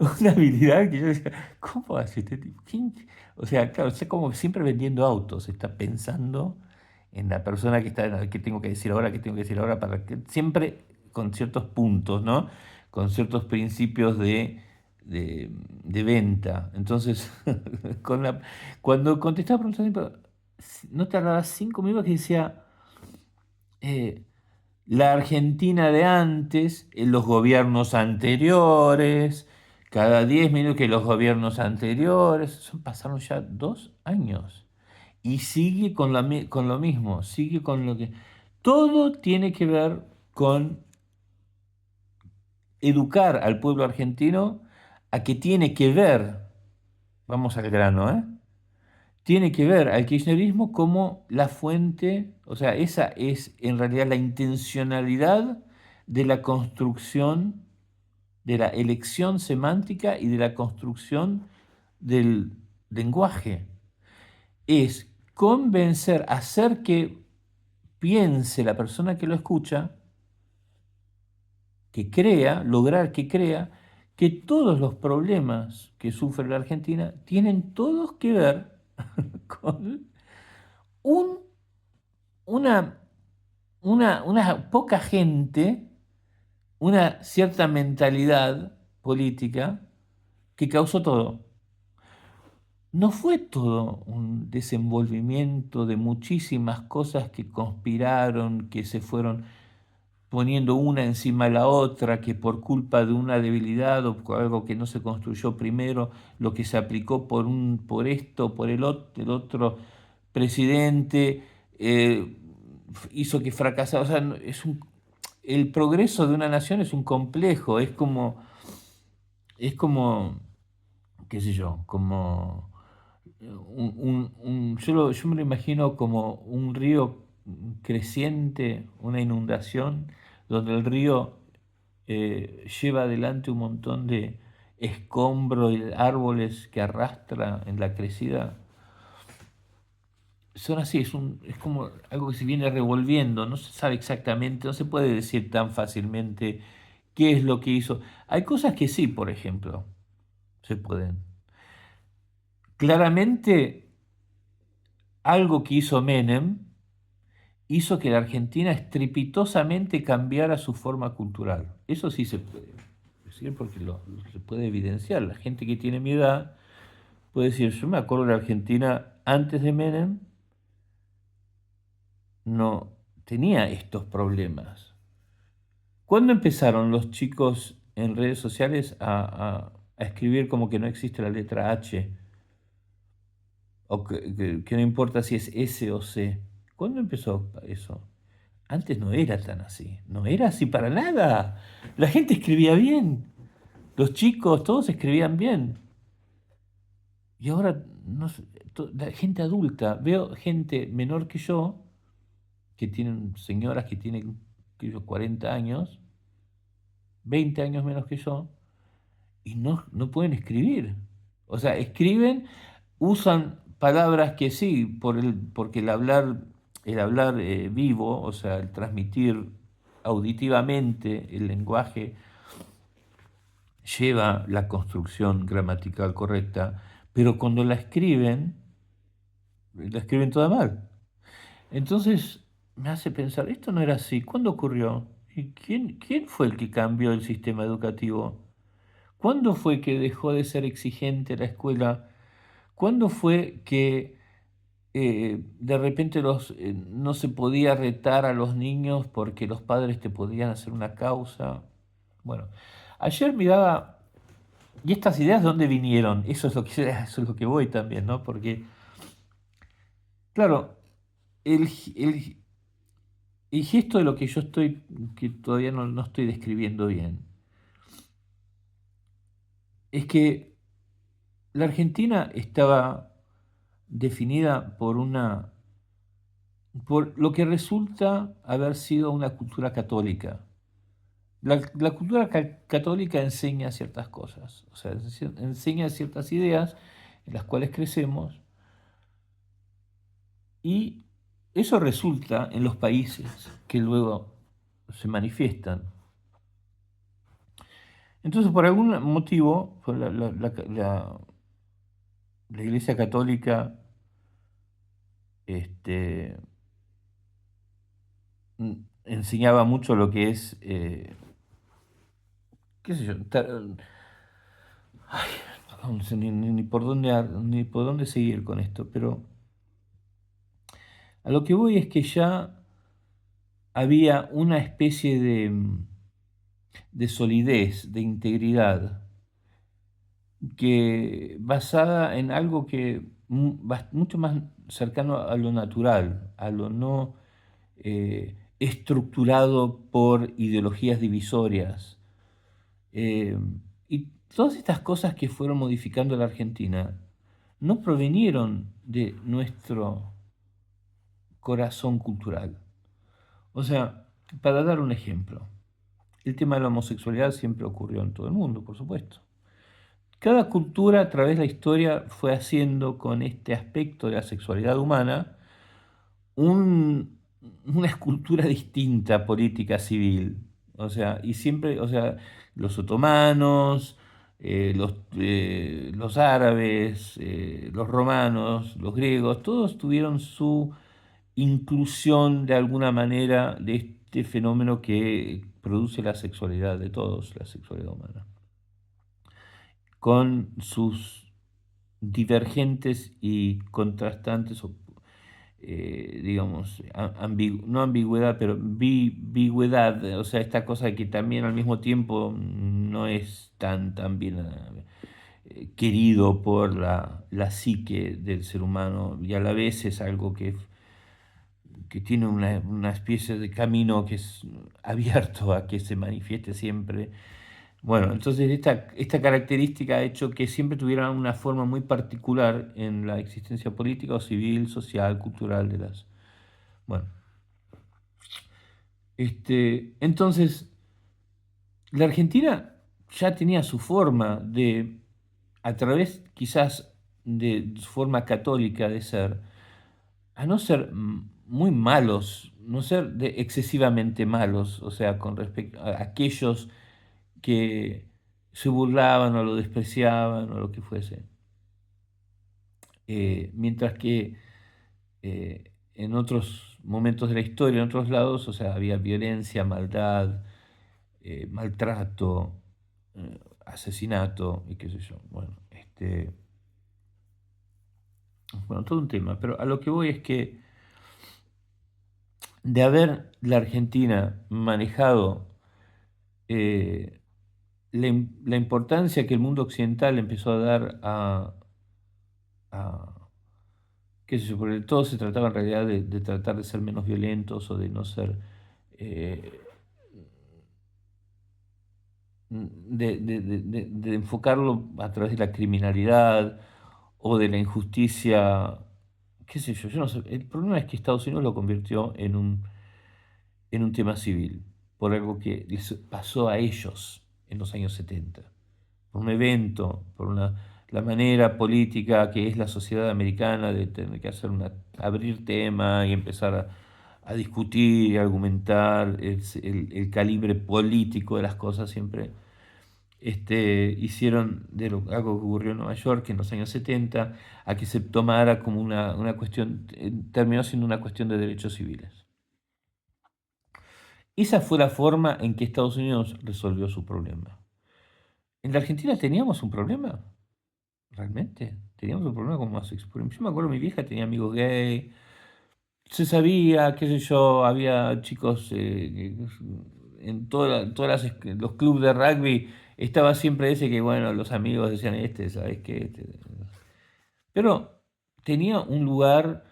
que yo decía, ¿cómo hace este tipo? O sea, claro, está como siempre vendiendo autos, está pensando en la persona que está, qué tengo que decir ahora, qué tengo que decir ahora, para que siempre con ciertos puntos, ¿no? Con ciertos principios de venta. Entonces, cuando contestaba preguntas, no tardaba 5 minutos que decía eh, la Argentina de antes, los gobiernos anteriores, cada 10 minutos que los gobiernos anteriores, pasaron ya 2 años y sigue con lo mismo, sigue con lo que... Todo tiene que ver con educar al pueblo argentino a que tiene que ver, vamos al grano, ¿eh? Tiene que ver al kirchnerismo como la fuente, o sea, esa es en realidad la intencionalidad de la construcción, de la elección semántica y de la construcción del lenguaje. Es convencer, hacer que piense la persona que lo escucha, que crea, lograr que crea, que todos los problemas que sufre la Argentina tienen todos que ver con un una, una poca gente, una cierta mentalidad política que causó todo. No fue todo un desenvolvimiento de muchísimas cosas que conspiraron, que se fueron poniendo una encima de la otra, que por culpa de una debilidad o por algo que no se construyó primero, lo que se aplicó por esto, por el otro presidente, hizo que fracasara. O sea, el progreso de una nación es un complejo, es como, qué sé yo, como yo me lo imagino como un río creciente, una inundación, donde el río lleva adelante un montón de escombros y árboles que arrastra en la crecida. Son así, es como algo que se viene revolviendo, no se sabe exactamente, no se puede decir tan fácilmente qué es lo que hizo. Hay cosas que sí, por ejemplo, se pueden. Claramente, algo que hizo Menem hizo que la Argentina estrepitosamente cambiara su forma cultural. Eso sí se puede decir porque se puede evidenciar. La gente que tiene mi edad puede decir, yo me acuerdo de la Argentina antes de Menem, no tenía estos problemas. ¿Cuándo empezaron los chicos en redes sociales a escribir como que no existe la letra H? O que no importa si es S o C. ¿Cuándo empezó eso? Antes no era tan así. No era así para nada. La gente escribía bien. Los chicos, todos escribían bien. Y ahora, no sé, la gente adulta, veo gente menor que yo, que tienen señoras que tienen que yo, 40 años, 20 años menos que yo, y no pueden escribir. O sea, escriben, usan palabras que sí, porque el hablar vivo, o sea, el transmitir auditivamente el lenguaje lleva la construcción gramatical correcta, pero cuando la escriben toda mal. Entonces me hace pensar, esto no era así. ¿Cuándo ocurrió? ¿Y quién fue el que cambió el sistema educativo? ¿Cuándo fue que dejó de ser exigente la escuela? ¿Cuándo fue que de repente no se podía retar a los niños porque los padres te podían hacer una causa? Bueno, ayer miraba, ¿y estas ideas de dónde vinieron? Eso es lo que, eso es lo que voy también, ¿no? Porque, claro, el, el, el gesto de lo que yo estoy, que todavía no estoy describiendo bien, es que la Argentina estaba definida por lo que resulta haber sido una cultura católica. La cultura católica enseña ciertas cosas, o sea, enseña ciertas ideas en las cuales crecemos y eso resulta en los países que luego se manifiestan. Entonces, por algún motivo, pues, la Iglesia Católica este, enseñaba mucho lo que es, qué sé yo, no sé ni por dónde, ni por dónde seguir con esto, pero a lo que voy es que ya había una especie de solidez, de integridad, que basada en algo que mucho más cercano a lo natural, a lo no estructurado por ideologías divisorias. Eh, y todas estas cosas que fueron modificando la Argentina no provinieron de nuestro corazón cultural. O sea, para dar un ejemplo, el tema de la homosexualidad siempre ocurrió en todo el mundo, por supuesto. Cada cultura a través de la historia fue haciendo con este aspecto de la sexualidad humana un- una escultura distinta, política, civil. O sea, y siempre, o sea, los otomanos, los árabes, los romanos, los griegos, todos tuvieron su inclusión de alguna manera de este fenómeno que produce la sexualidad de todos, la sexualidad humana, con sus divergentes y contrastantes, digamos, no ambigüedad, pero ambigüedad, o sea, esta cosa que también al mismo tiempo no es tan bien querido por la psique del ser humano y a la vez es algo que tiene una especie de camino que es abierto a que se manifieste siempre. Bueno, entonces esta característica ha hecho que siempre tuvieran una forma muy particular en la existencia política o civil, social, cultural de las... Bueno, entonces la Argentina ya tenía su forma de, a través quizás de su forma católica de ser, a no ser muy malos, no ser excesivamente malos, o sea, con respecto a aquellos que se burlaban o lo despreciaban o lo que fuese. Mientras que en otros momentos de la historia, en otros lados, o sea, había violencia, maldad, maltrato, asesinato y qué sé yo. Bueno, bueno, todo un tema, pero a lo que voy es que de haber la Argentina manejado eh, la importancia que el mundo occidental empezó a dar a qué sé yo, porque todo se trataba en realidad de tratar de ser menos violentos o de no ser, eh, de enfocarlo a través de la criminalidad o de la injusticia, qué sé yo no sé. El problema es que Estados Unidos lo convirtió en un tema civil, por algo que les pasó a ellos en los años 70 por un evento, por una... la manera política que es la sociedad americana de tener que abrir tema y empezar a discutir y argumentar el calibre político de las cosas siempre hicieron algo que ocurrió en Nueva York en los años 70 a que se tomara como una cuestión, terminó siendo una cuestión de derechos civiles. Esa fue la forma en que Estados Unidos resolvió su problema. ¿En la Argentina teníamos un problema? ¿Realmente? Teníamos un problema con homosexuales. Yo me acuerdo, mi vieja tenía amigos gay, se sabía, qué sé yo, había chicos en los clubes de rugby, estaba siempre ese que, bueno, los amigos decían, ¿sabes qué? Pero tenía un lugar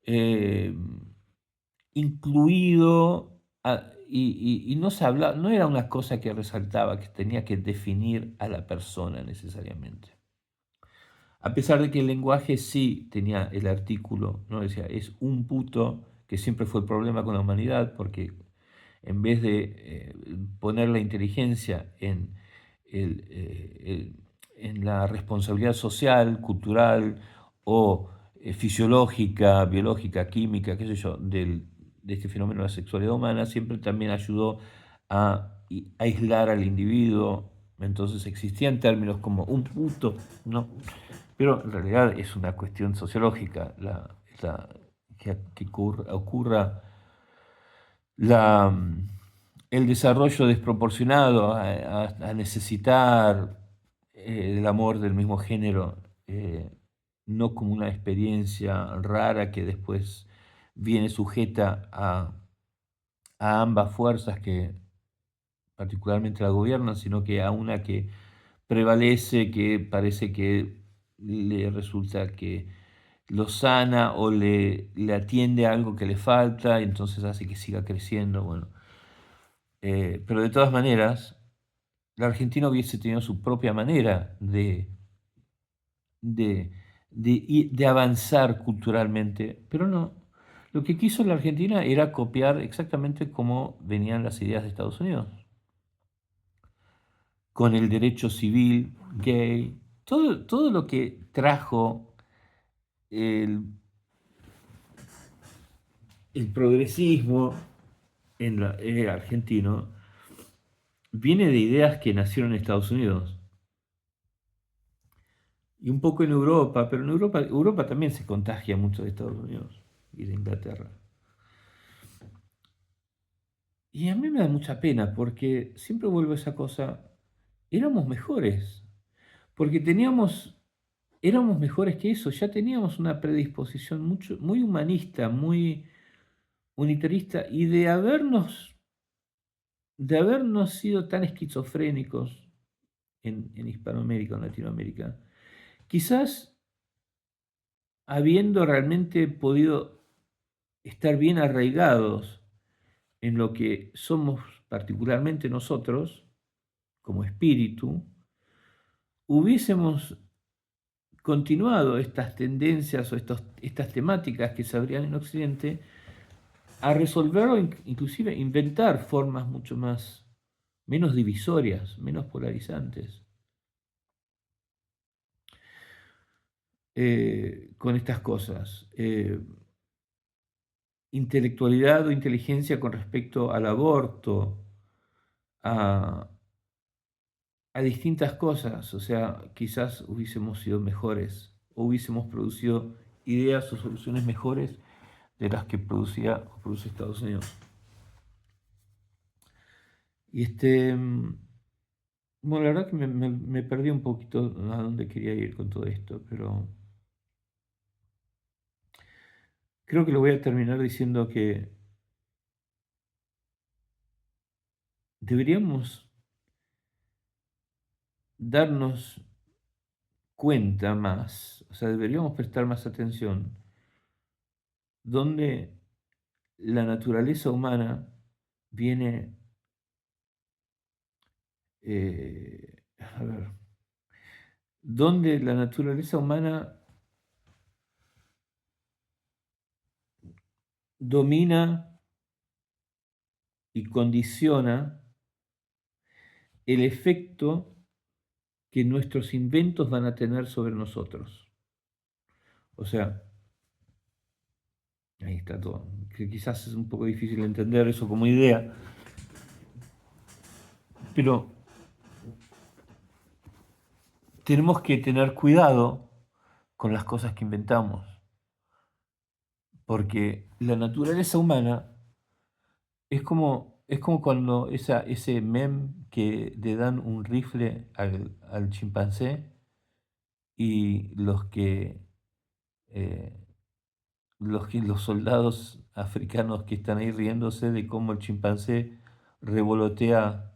eh, incluido y no se hablaba, no era una cosa que resaltaba, que tenía que definir a la persona necesariamente. A pesar de que el lenguaje sí tenía el artículo, ¿no? Decía, es un puto, que siempre fue el problema con la humanidad, porque en vez de poner la inteligencia en la responsabilidad social, cultural o fisiológica, biológica, química, qué sé yo, de este fenómeno de la sexualidad humana, siempre también ayudó a aislar al individuo. Entonces existían términos como un puto, ¿no? Pero en realidad es una cuestión sociológica que ocurra la, el desarrollo desproporcionado a necesitar el amor del mismo género, no como una experiencia rara que después viene sujeta a ambas fuerzas que particularmente la gobiernan, sino que a una que prevalece, que parece que le resulta que lo sana o le atiende a algo que le falta, y entonces hace que siga creciendo. Bueno, pero de todas maneras, la Argentina hubiese tenido su propia manera de, de avanzar culturalmente, pero no. Lo que quiso la Argentina era copiar exactamente como venían las ideas de Estados Unidos, con el derecho civil gay, todo lo que trajo el, el progresismo argentino, viene de ideas que nacieron en Estados Unidos y un poco en Europa, pero en Europa también se contagia mucho de Estados Unidos y de Inglaterra. Y a mí me da mucha pena porque siempre vuelvo a esa cosa, éramos mejores, porque éramos mejores que eso, ya teníamos una predisposición muy humanista, muy unitarista y de habernos sido tan esquizofrénicos en Hispanoamérica, en Latinoamérica, quizás habiendo realmente podido estar bien arraigados en lo que somos particularmente nosotros, como espíritu, hubiésemos continuado estas tendencias o estas temáticas que se abrían en Occidente a resolver o inclusive inventar formas mucho menos divisorias, menos polarizantes, con estas cosas. Intelectualidad o inteligencia con respecto al aborto, a, a distintas cosas, o sea, quizás hubiésemos sido mejores, o hubiésemos producido ideas o soluciones mejores de las que produce Estados Unidos. Y bueno, la verdad que me perdí un poquito a dónde quería ir con todo esto, pero creo que lo voy a terminar diciendo que deberíamos darnos cuenta más, o sea, deberíamos prestar más atención donde la naturaleza humana viene, a ver, donde la naturaleza humana domina y condiciona el efecto que nuestros inventos van a tener sobre nosotros. O sea, ahí está todo. Que quizás es un poco difícil entender eso como idea, pero tenemos que tener cuidado con las cosas que inventamos, porque la naturaleza humana es como cuando ese meme que le dan un rifle al chimpancé y eh, los soldados africanos que están ahí riéndose de cómo el chimpancé revolotea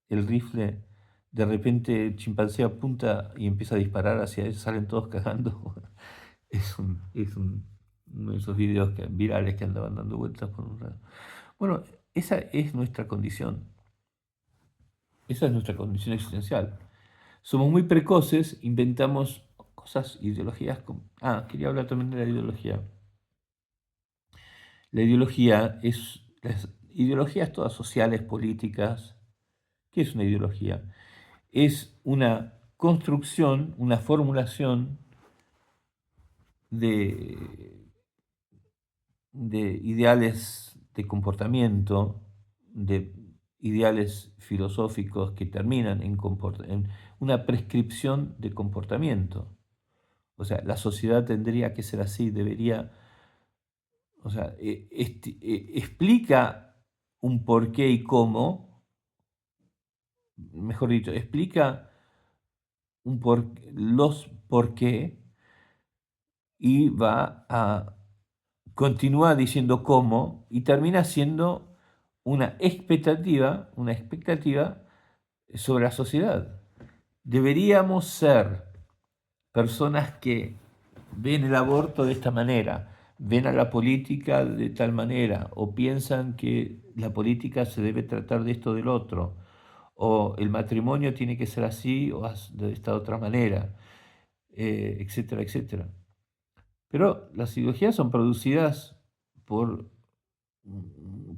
el rifle, de repente el chimpancé apunta y empieza a disparar hacia ellos, salen todos cagando. Uno de esos videos virales que andaban dando vueltas por un rato. Bueno, esa es nuestra condición. Esa es nuestra condición existencial. Somos muy precoces, inventamos cosas, ideologías. Quería hablar también de la ideología. La ideología es, las ideologías todas sociales, políticas. ¿Qué es una ideología? Es una construcción, una formulación de, de ideales de comportamiento, de ideales filosóficos que terminan en una prescripción de comportamiento. O sea, la sociedad tendría que ser así, debería, o sea, explica un porqué y cómo, mejor dicho, explica los por qué y va a continúa diciendo cómo y termina siendo una expectativa sobre la sociedad. Deberíamos ser personas que ven el aborto de esta manera, ven a la política de tal manera, o piensan que la política se debe tratar de esto o del otro, o el matrimonio tiene que ser así o de esta otra manera, etcétera, etcétera. Pero las ideologías son producidas por,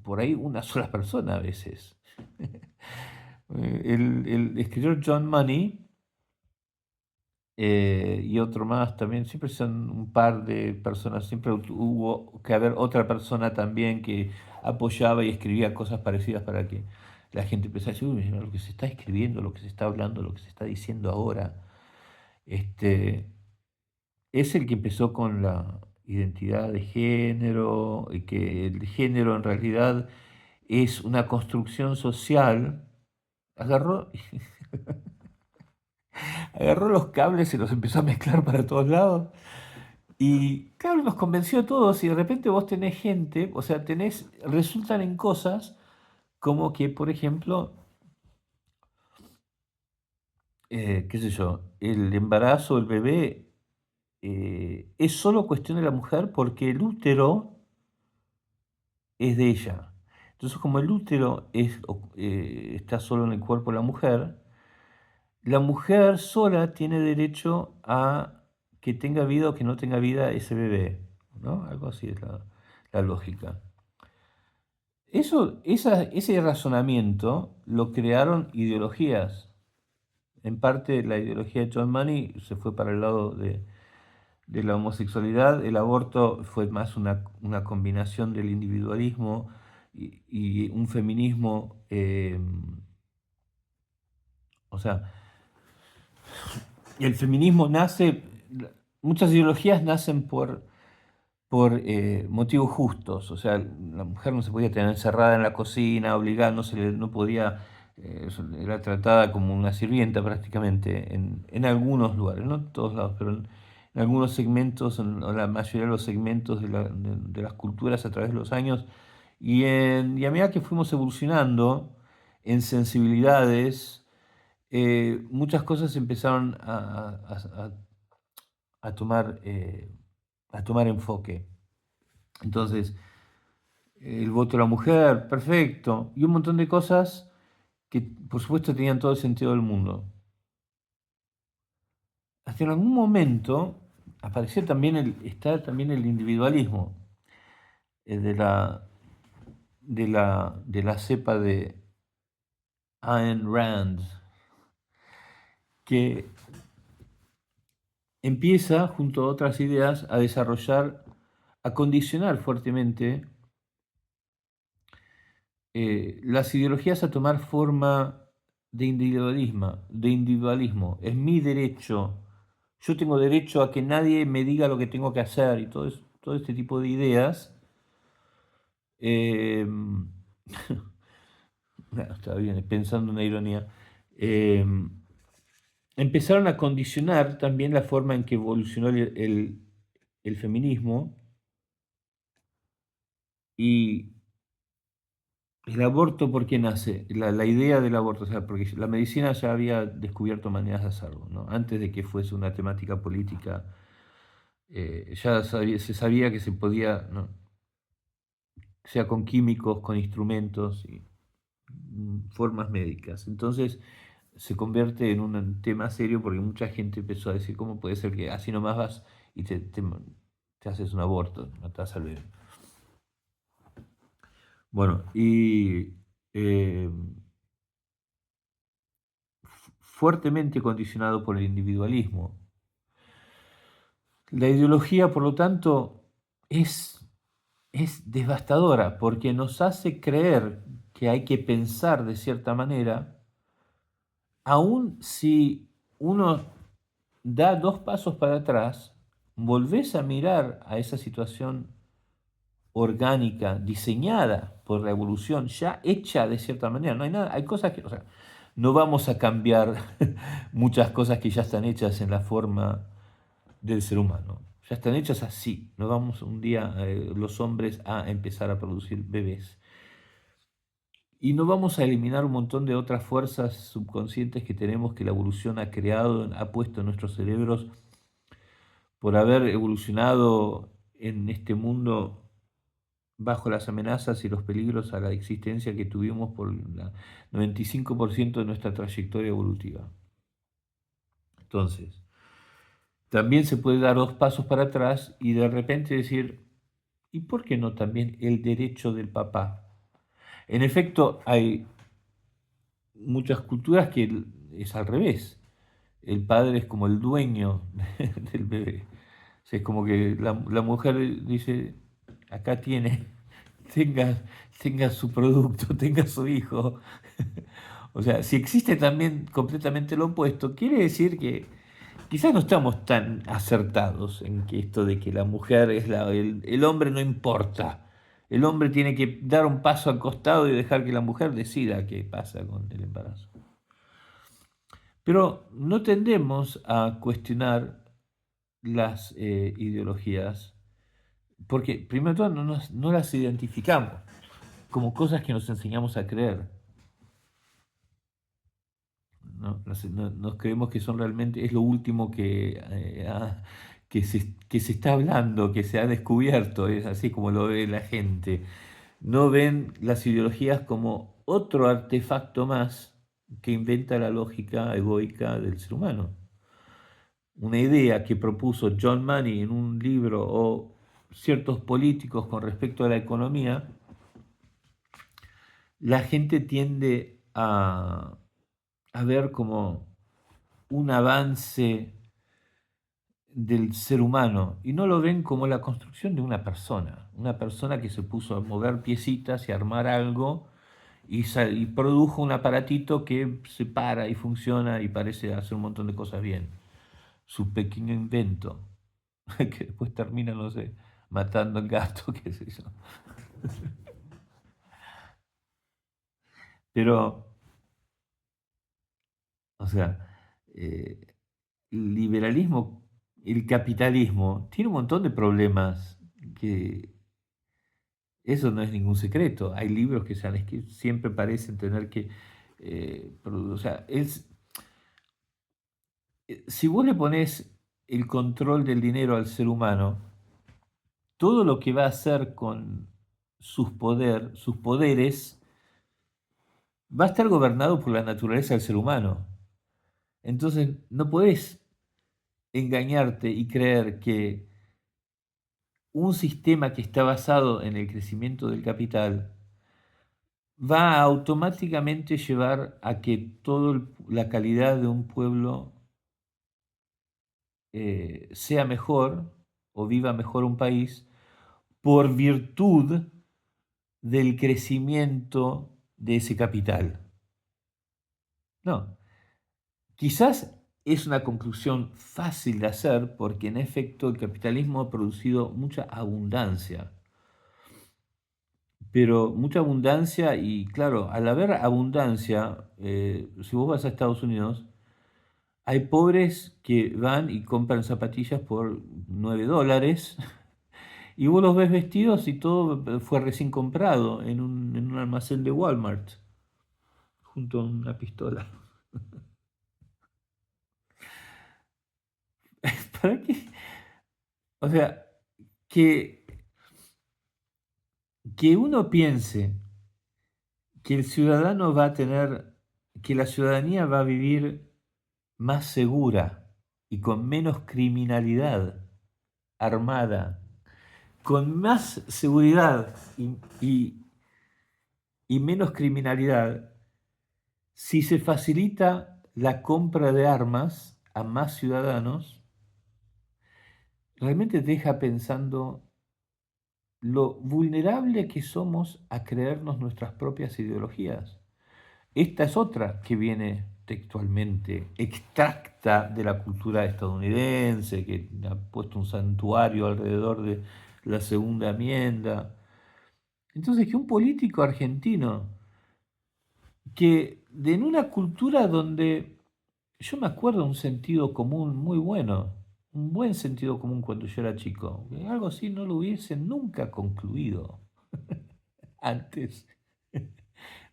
por ahí una sola persona a veces. El escritor John Money y otro más también, siempre son un par de personas, siempre hubo que haber otra persona también que apoyaba y escribía cosas parecidas para que la gente empezara a decir, uy, mira lo que se está escribiendo, lo que se está hablando, lo que se está diciendo ahora. Este, es el que empezó con la identidad de género, y que el género en realidad es una construcción social. Agarró, agarró los cables y los empezó a mezclar para todos lados. Y claro, nos convenció a todos y de repente vos tenés gente, o sea, resultan en cosas como que, por ejemplo, qué sé yo, el embarazo del bebé es solo cuestión de la mujer porque el útero es de ella. Entonces, como el útero está solo en el cuerpo de la mujer sola tiene derecho a que tenga vida o que no tenga vida ese bebé, ¿no? Algo así es la lógica. Ese razonamiento lo crearon ideologías. En parte la ideología de John Money se fue para el lado de la homosexualidad, el aborto fue más una combinación del individualismo y un feminismo, o sea, el feminismo muchas ideologías nacen por motivos justos, o sea, la mujer no se podía tener encerrada en la cocina, obligada, no podía, era tratada como una sirvienta prácticamente en algunos lugares, no en todos lados, pero en algunos segmentos, en la mayoría de los segmentos de las culturas a través de los años, y a medida que fuimos evolucionando en sensibilidades, muchas cosas empezaron a tomar, a tomar enfoque. Entonces, el voto de la mujer, perfecto, y un montón de cosas que por supuesto tenían todo el sentido del mundo. Hasta en algún momento apareció también está también el individualismo de la cepa de Ayn Rand, que empieza, junto a otras ideas, a desarrollar, a condicionar fuertemente las ideologías a tomar forma de individualismo. Es mi derecho, yo tengo derecho a que nadie me diga lo que tengo que hacer y todo este tipo de ideas. eh, Está bien, pensando una ironía. eh, Empezaron a condicionar también la forma en que evolucionó el feminismo y el aborto. ¿Por qué nace? La idea del aborto, o sea, porque la medicina ya había descubierto maneras de hacerlo, ¿no? Antes de que fuese una temática política, se sabía que se podía, ¿no? Sea con químicos, con instrumentos y formas médicas. Entonces se convierte en un tema serio porque mucha gente empezó a decir, ¿cómo puede ser que así nomás vas y te haces un aborto, matas al bebé? Bueno, y eh, fuertemente condicionado por el individualismo. La ideología, por lo tanto, es devastadora porque nos hace creer que hay que pensar de cierta manera, aun si uno da dos pasos para atrás, volvés a mirar a esa situación orgánica, diseñada por la evolución, ya hecha de cierta manera. No hay nada, hay cosas que, o sea, no vamos a cambiar muchas cosas que ya están hechas en la forma del ser humano. Ya están hechas así. No vamos un día los hombres a empezar a producir bebés. Y no vamos a eliminar un montón de otras fuerzas subconscientes que tenemos que la evolución ha creado, ha puesto en nuestros cerebros por haber evolucionado en este mundo bajo las amenazas y los peligros a la existencia que tuvimos por el 95% de nuestra trayectoria evolutiva. Entonces, también se puede dar dos pasos para atrás y de repente decir, ¿y por qué no también el derecho del papá? En efecto, hay muchas culturas que es al revés. El padre es como el dueño del bebé. O sea, es como que la mujer dice, acá tiene, tenga, tenga su producto, tenga su hijo. O sea, si existe también completamente lo opuesto, quiere decir que quizás no estamos tan acertados en que esto de que la mujer es el hombre no importa. El hombre tiene que dar un paso al costado y dejar que la mujer decida qué pasa con el embarazo. Pero no tendemos a cuestionar las ideologías porque, primero de todo, no las identificamos como cosas que nos enseñamos a creer. ¿No? Nos creemos que son realmente, es lo último que se está hablando, que se ha descubierto, es así como lo ve la gente. No ven las ideologías como otro artefacto más que inventa la lógica egoica del ser humano. Una idea que propuso John Money en un libro o ciertos políticos con respecto a la economía, la gente tiende a ver como un avance del ser humano y no lo ven como la construcción de una persona que se puso a mover piecitas y a armar algo y produjo un aparatito que se para y funciona y parece hacer un montón de cosas bien. Su pequeño invento, que después termina, no sé, matando al gato, qué sé yo. Pero, o sea, eh, el liberalismo, el capitalismo, tiene un montón de problemas que eso no es ningún secreto. Hay libros que se han escrito, siempre parecen tener que... o sea, si vos le pones el control del dinero al ser humano, todo lo que va a hacer con sus poderes, va a estar gobernado por la naturaleza del ser humano. Entonces, no podés engañarte y creer que un sistema que está basado en el crecimiento del capital va a automáticamente llevar a que toda la calidad de un pueblo sea mejor o viva mejor un país por virtud del crecimiento de ese capital. No, quizás es una conclusión fácil de hacer porque en efecto el capitalismo ha producido mucha abundancia, pero mucha abundancia y claro, al haber abundancia, si vos vas a Estados Unidos, hay pobres que van y compran zapatillas por $9 y vos los ves vestidos y todo fue recién comprado en un almacén de Walmart junto a una pistola. ¿Para qué? O sea, que, que uno piense que el ciudadano va a tener, que la ciudadanía va a vivir más segura y con menos criminalidad armada, con más seguridad y menos criminalidad si se facilita la compra de armas a más ciudadanos, realmente te deja pensando lo vulnerable que somos a creernos nuestras propias ideologías. Esta es otra que viene textualmente extracta de la cultura estadounidense, que ha puesto un santuario alrededor de la segunda enmienda. Entonces, que un político argentino, en una cultura donde yo me acuerdo un sentido común muy bueno, un buen sentido común cuando yo era chico, que algo así no lo hubiese nunca concluido antes.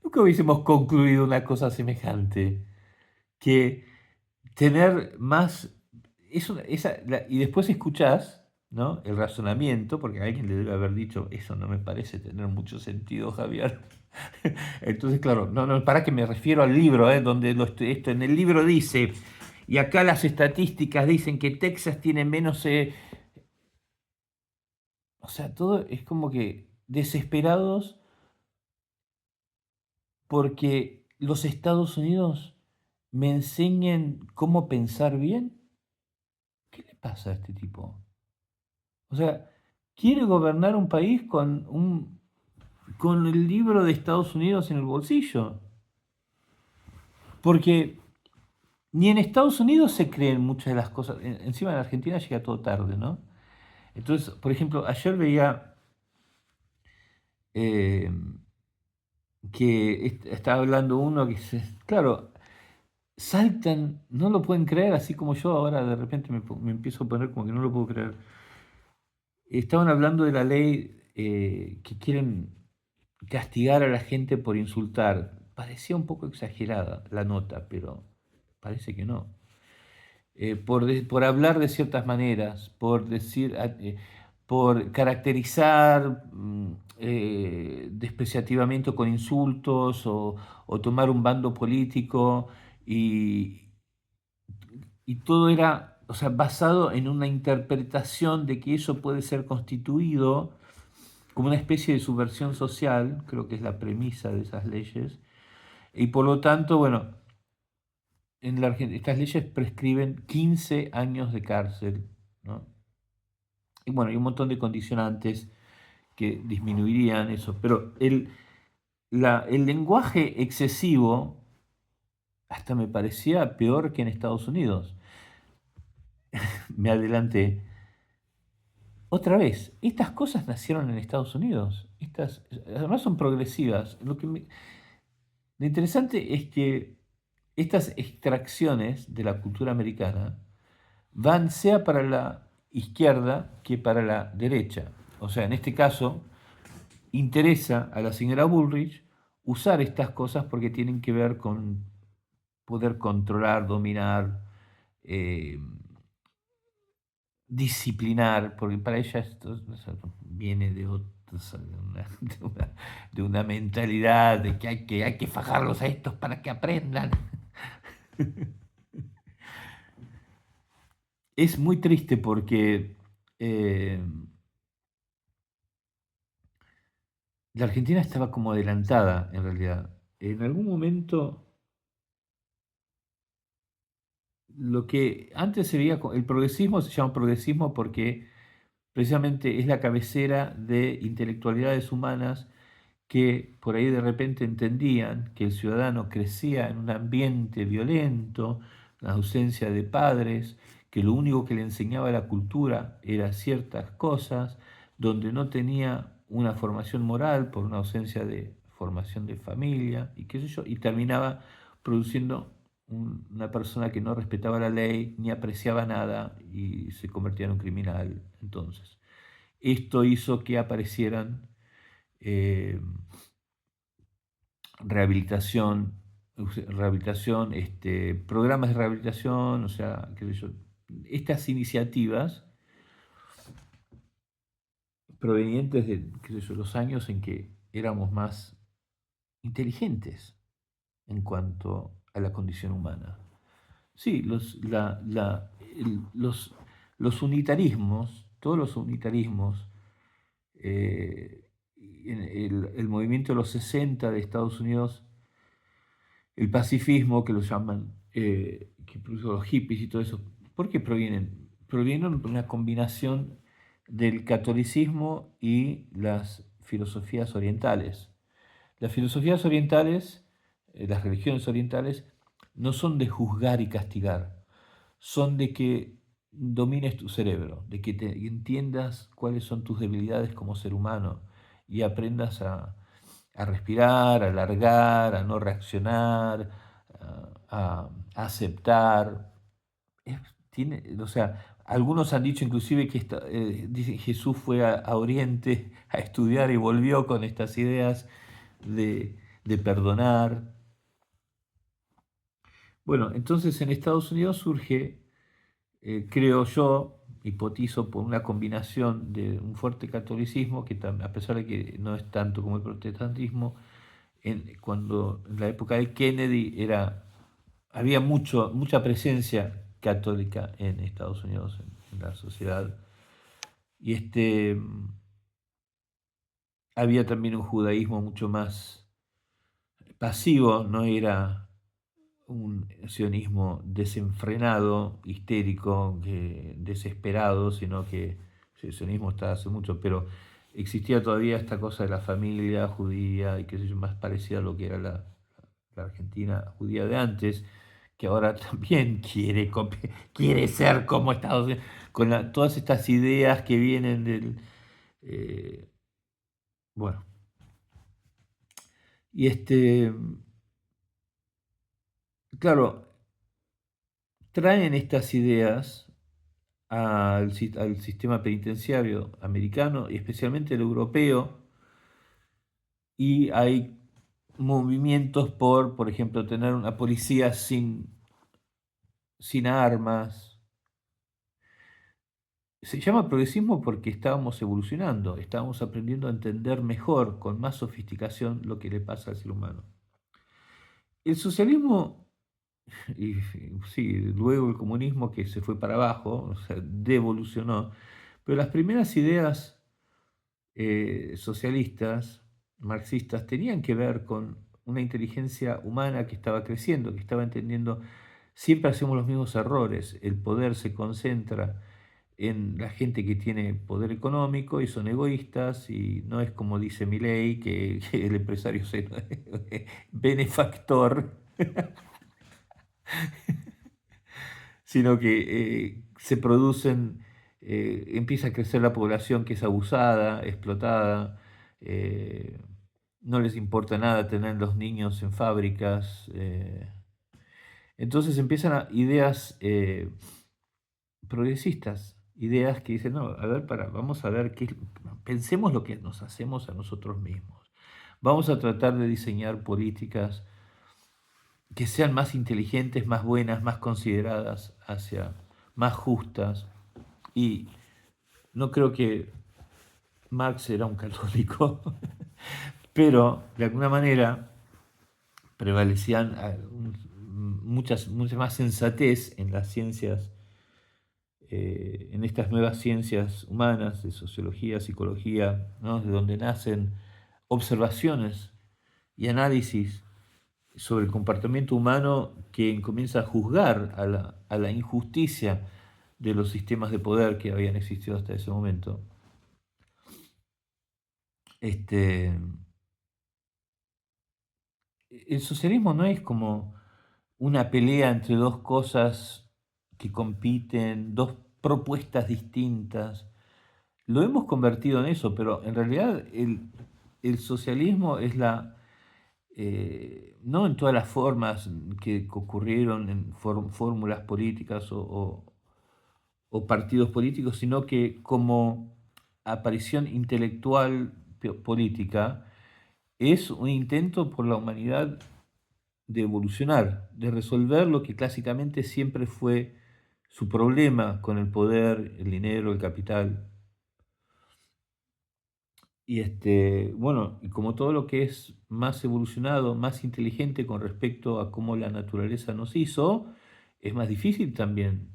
Nunca hubiésemos concluido una cosa semejante, que tener más, y después escuchás, ¿no? El razonamiento, porque alguien le debe haber dicho, eso no me parece tener mucho sentido, Javier. Entonces, claro, no, no, para que me refiero al libro, donde esto en el libro dice, y acá las estadísticas dicen que Texas tiene menos, o sea, todo es como que desesperados porque los Estados Unidos me enseñen cómo pensar bien. ¿Qué le pasa a este tipo? O sea, quiere gobernar un país con el libro de Estados Unidos en el bolsillo. Porque ni en Estados Unidos se creen muchas de las cosas. Encima en Argentina llega todo tarde, ¿no? Entonces, por ejemplo, ayer veía eh, que estaba hablando uno que dice, claro, saltan, no lo pueden creer, así como yo ahora de repente me empiezo a poner como que no lo puedo creer. Estaban hablando de la ley que quieren castigar a la gente por insultar. Parecía un poco exagerada la nota, pero parece que no. Por hablar de ciertas maneras, por caracterizar despreciativamente con insultos o tomar un bando político y, y todo era, o sea, basado en una interpretación de que eso puede ser constituido como una especie de subversión social, creo que es la premisa de esas leyes, y por lo tanto, bueno, en la estas leyes prescriben 15 años de cárcel, ¿no? Y bueno, hay un montón de condicionantes que disminuirían eso, pero el lenguaje excesivo hasta me parecía peor que en Estados Unidos. Me adelanté. Otra vez, estas cosas nacieron en Estados Unidos. Estas, además son progresivas. Lo interesante es que estas extracciones de la cultura americana van sea para la izquierda que para la derecha. O sea, en este caso, interesa a la señora Bullrich usar estas cosas porque tienen que ver con poder controlar, dominar, eh, disciplinar, porque para ella esto viene de una mentalidad de que hay que fajarlos a estos para que aprendan. Es muy triste porque eh, la Argentina estaba como adelantada en realidad. En algún momento lo que antes se veía, el progresismo se llama progresismo porque precisamente es la cabecera de intelectualidades humanas que por ahí de repente entendían que el ciudadano crecía en un ambiente violento, la ausencia de padres, que lo único que le enseñaba la cultura era ciertas cosas, donde no tenía una formación moral por una ausencia de formación de familia y qué sé yo, y terminaba produciendo una persona que no respetaba la ley ni apreciaba nada y se convertía en un criminal. Entonces, esto hizo que aparecieran eh, rehabilitación, programas de rehabilitación, o sea, qué sé yo, estas iniciativas provenientes de qué sé yo, los años en que éramos más inteligentes en cuanto a la condición humana. Sí, los unitarismos, todos los unitarismos, eh, el movimiento de los 60 de Estados Unidos, el pacifismo, que lo llaman, que produjo los hippies y todo eso, ¿por qué provienen? Provienen de una combinación del catolicismo y las filosofías orientales. Las filosofías orientales, las religiones orientales, no son de juzgar y castigar, son de que domines tu cerebro, de que te entiendas cuáles son tus debilidades como ser humano y aprendas a respirar, a alargar, a no reaccionar, a aceptar. O sea, algunos han dicho inclusive que dice, Jesús fue a Oriente a estudiar y volvió con estas ideas de perdonar. Bueno, entonces en Estados Unidos surge, creo yo, hipotizo por una combinación de un fuerte catolicismo, que a pesar de que no es tanto como el protestantismo, cuando en la época de Kennedy había mucha presencia católica en Estados Unidos, en la sociedad, y había también un judaísmo mucho más pasivo, no era un sionismo desenfrenado, histérico, desesperado, sino que sí, el sionismo está hace mucho, pero existía todavía esta cosa de la familia judía y qué sé yo, más parecida a lo que era la Argentina judía de antes, que ahora también quiere ser como Estados Unidos, con todas estas ideas que vienen del... eh, bueno, y claro, traen estas ideas al sistema penitenciario americano y especialmente el europeo, y hay movimientos por ejemplo, tener una policía sin armas. Se llama progresismo porque estábamos evolucionando, estábamos aprendiendo a entender mejor, con más sofisticación, lo que le pasa al ser humano. El socialismo, y sí, luego el comunismo que se fue para abajo, o sea, devolucionó, pero las primeras ideas socialistas, marxistas, tenían que ver con una inteligencia humana que estaba creciendo, que estaba entendiendo, siempre hacemos los mismos errores, el poder se concentra en la gente que tiene poder económico y son egoístas y no es como dice Milei, que el empresario es benefactor, sino que se producen, empieza a crecer la población que es abusada, explotada, eh, no les importa nada tener los niños en fábricas, entonces empiezan ideas progresistas, ideas que dicen, no, a ver, vamos a ver, pensemos lo que nos hacemos a nosotros mismos, vamos a tratar de diseñar políticas que sean más inteligentes, más buenas, más consideradas, más justas. Y no creo que Marx era un católico, pero de alguna manera prevalecían mucha más sensatez en las ciencias, en estas nuevas ciencias humanas, de sociología, psicología, ¿no? De donde nacen observaciones y análisis sobre el comportamiento humano que comienza a juzgar a la injusticia de los sistemas de poder que habían existido hasta ese momento. Este, el socialismo no es como una pelea entre dos cosas que compiten, dos propuestas distintas. Lo hemos convertido en eso, pero en realidad el socialismo es no en todas las formas que ocurrieron en fórmulas políticas o partidos políticos, sino que como aparición intelectual política, es un intento por la humanidad de evolucionar, de resolver lo que clásicamente siempre fue su problema con el poder, el dinero, el capital. Y bueno, y como todo lo que es más evolucionado, más inteligente con respecto a cómo la naturaleza nos hizo, es más difícil también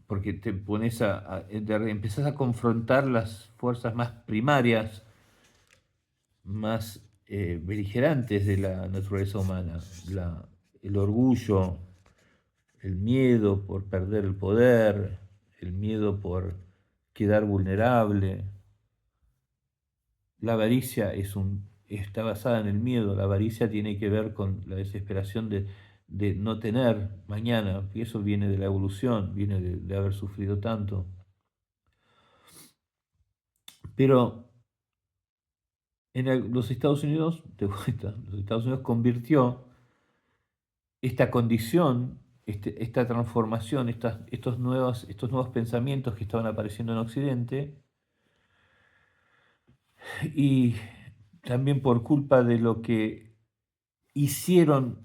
porque te pones empezás a confrontar las fuerzas más primarias, más beligerantes de la naturaleza humana, el orgullo, el miedo por perder el poder, el miedo por quedar vulnerable. La avaricia está basada en el miedo, la avaricia tiene que ver con la desesperación de no tener mañana, y eso viene de la evolución, viene de haber sufrido tanto. Pero los Estados Unidos, de vuelta, los Estados Unidos convirtió esta condición, esta transformación, estos nuevos pensamientos que estaban apareciendo en Occidente, y también por culpa de lo que hicieron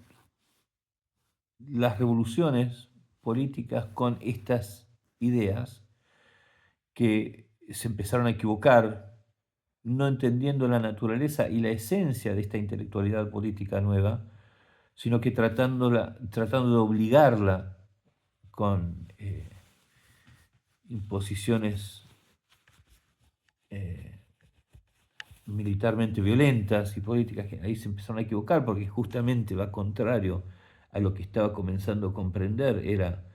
las revoluciones políticas con estas ideas, que se empezaron a equivocar, no entendiendo la naturaleza y la esencia de esta intelectualidad política nueva, sino que tratando de obligarla con imposiciones eh, militarmente violentas y políticas, que ahí se empezaron a equivocar porque justamente va contrario a lo que estaba comenzando a comprender, era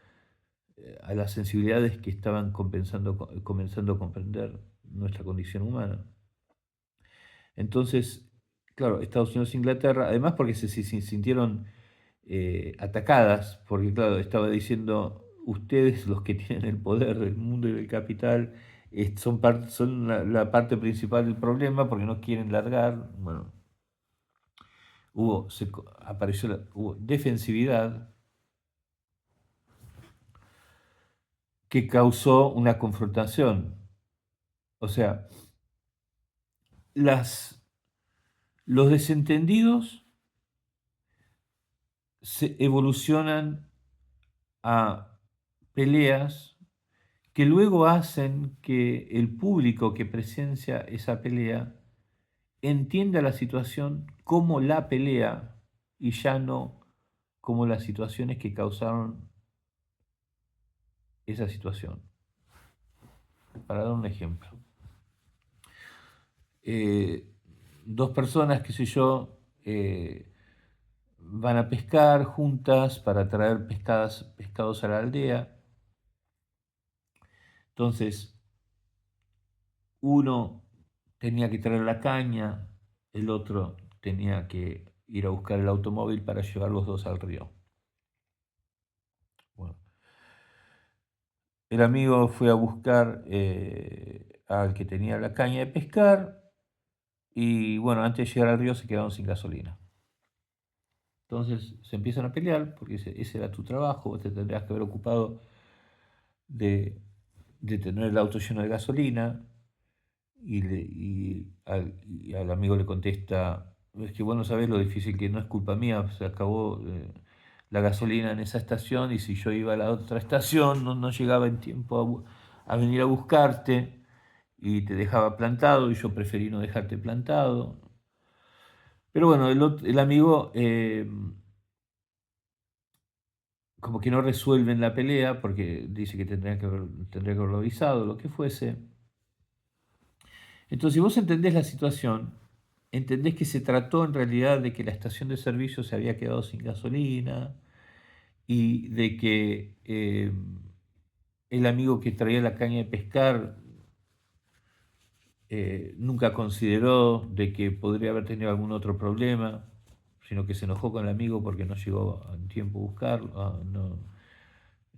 a las sensibilidades que estaban comenzando a comprender nuestra condición humana. Entonces, claro, Estados Unidos e Inglaterra, además porque se sintieron atacadas, porque claro, estaba diciendo, ustedes los que tienen el poder del mundo y del capital, son la parte principal del problema porque no quieren largar. Bueno, hubo defensividad que causó una confrontación. O sea, los desentendidos se evolucionan a peleas que luego hacen que el público que presencia esa pelea entienda la situación como la pelea y ya no como las situaciones que causaron esa situación. Para dar un ejemplo, eh, dos personas, qué sé yo, van a pescar juntas para traer pescados a la aldea. Entonces, uno tenía que traer la caña, el otro tenía que ir a buscar el automóvil para llevar los dos al río. Bueno, el amigo fue a buscar al que tenía la caña de pescar y bueno, antes de llegar al río se quedaron sin gasolina. Entonces se empiezan a pelear porque ese era tu trabajo, vos te tendrías que haber ocupado de, de tener el auto lleno de gasolina y al amigo le contesta, es que vos no sabés lo difícil que no es culpa mía, se acabó la gasolina en esa estación y si yo iba a la otra estación no llegaba en tiempo a venir a buscarte y te dejaba plantado y yo preferí no dejarte plantado. Pero bueno, el amigo como que no resuelven la pelea porque dice que tendría que haberlo avisado, lo que fuese. Entonces, si vos entendés la situación, entendés que se trató en realidad de que la estación de servicio se había quedado sin gasolina y de que el amigo que traía la caña de pescar nunca consideró de que podría haber tenido algún otro problema, sino que se enojó con el amigo porque no llegó a tiempo a buscarlo,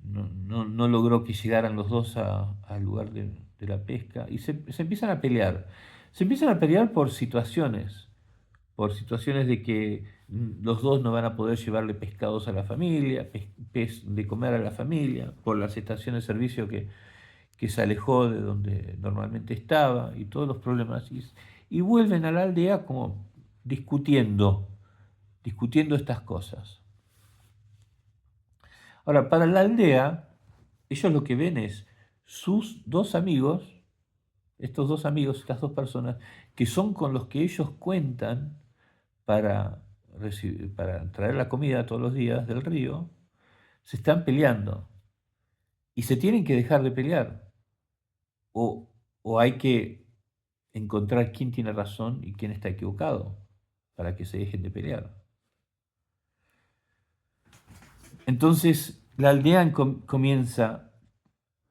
no logró que llegaran los dos al lugar de la pesca y se empiezan a pelear. Se empiezan a pelear por situaciones de que los dos no van a poder llevarle pescados a la familia, de comer a la familia, por las estaciones de servicio que se alejó de donde normalmente estaba y todos los problemas. Y vuelven a la aldea como discutiendo estas cosas. Ahora, para la aldea, ellos lo que ven es sus dos amigos, estos dos amigos, estas dos personas, que son con los que ellos cuentan para, para traer la comida todos los días del río, se están peleando y se tienen que dejar de pelear. O, o hay que encontrar quién tiene razón y quién está equivocado para que se dejen de pelear. Entonces, la aldea comienza,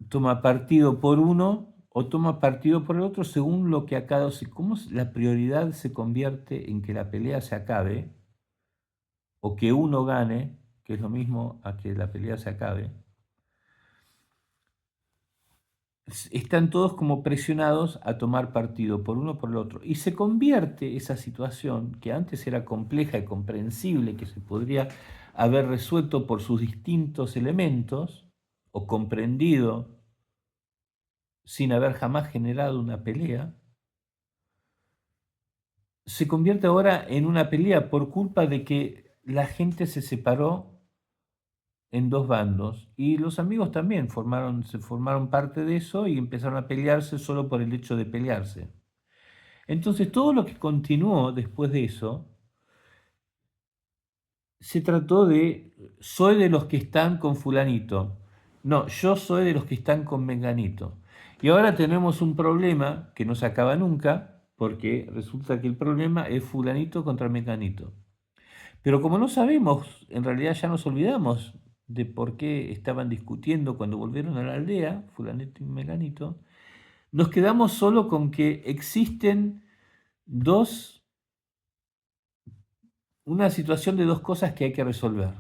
toma partido por uno o toma partido por el otro según lo que a cada, cómo la prioridad se convierte en que la pelea se acabe o que uno gane, que es lo mismo a que la pelea se acabe. Están todos como presionados a tomar partido por uno o por el otro. Y se convierte esa situación, que antes era compleja y comprensible, que se podría haber resuelto por sus distintos elementos, o comprendido sin haber jamás generado una pelea, se convierte ahora en una pelea por culpa de que la gente se separó en dos bandos y los amigos también se formaron parte de eso y empezaron a pelearse solo por el hecho de pelearse. Entonces todo lo que continuó después de eso se trató de soy de los que están con fulanito, no, yo soy de los que están con menganito. Y ahora tenemos un problema que no se acaba nunca porque resulta que el problema es fulanito contra menganito. Pero como no sabemos, en realidad ya nos olvidamos de por qué estaban discutiendo cuando volvieron a la aldea, fulanito y menganito, nos quedamos solo con que existen una situación de dos cosas que hay que resolver.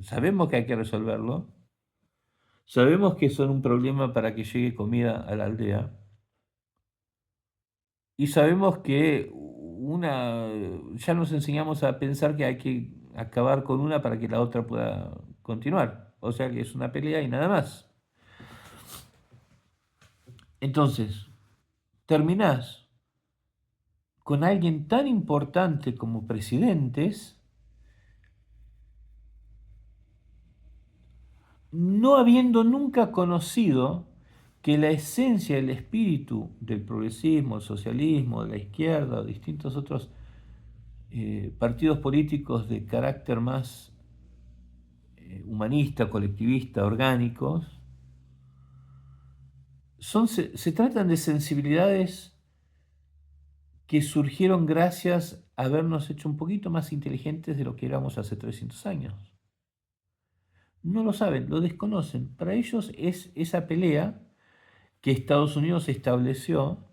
Sabemos que hay que resolverlo, sabemos que son un problema para que llegue comida a la aldea y sabemos que ya nos enseñamos a pensar que hay que acabar con una para que la otra pueda continuar. O sea que es una pelea y nada más. Entonces, terminás con alguien tan importante como presidentes, no habiendo nunca conocido que la esencia, el espíritu del progresismo, el socialismo, de la izquierda o distintos otros partidos políticos de carácter más humanista, colectivista, orgánicos, se tratan de sensibilidades que surgieron gracias a habernos hecho un poquito más inteligentes de lo que éramos hace 300 años. No lo saben, lo desconocen. Para ellos es esa pelea que Estados Unidos estableció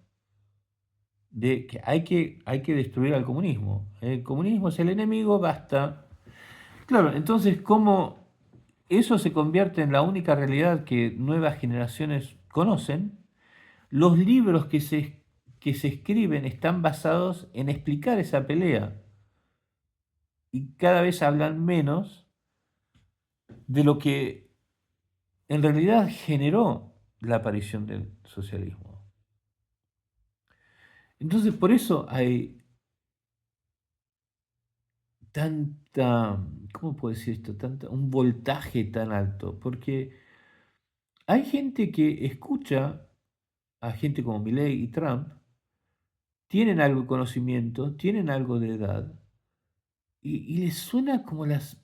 de que hay que destruir al comunismo. El comunismo es el enemigo, basta. Claro, entonces, ¿cómo eso se convierte en la única realidad que nuevas generaciones conocen? Los libros que se escriben están basados en explicar esa pelea y cada vez hablan menos de lo que en realidad generó la aparición del socialismo. Entonces, por eso hay tanta, ¿cómo puedo decir esto? Un voltaje tan alto, porque hay gente que escucha a gente como Milley y Trump, tienen algo de conocimiento, tienen algo de edad, y les suena como las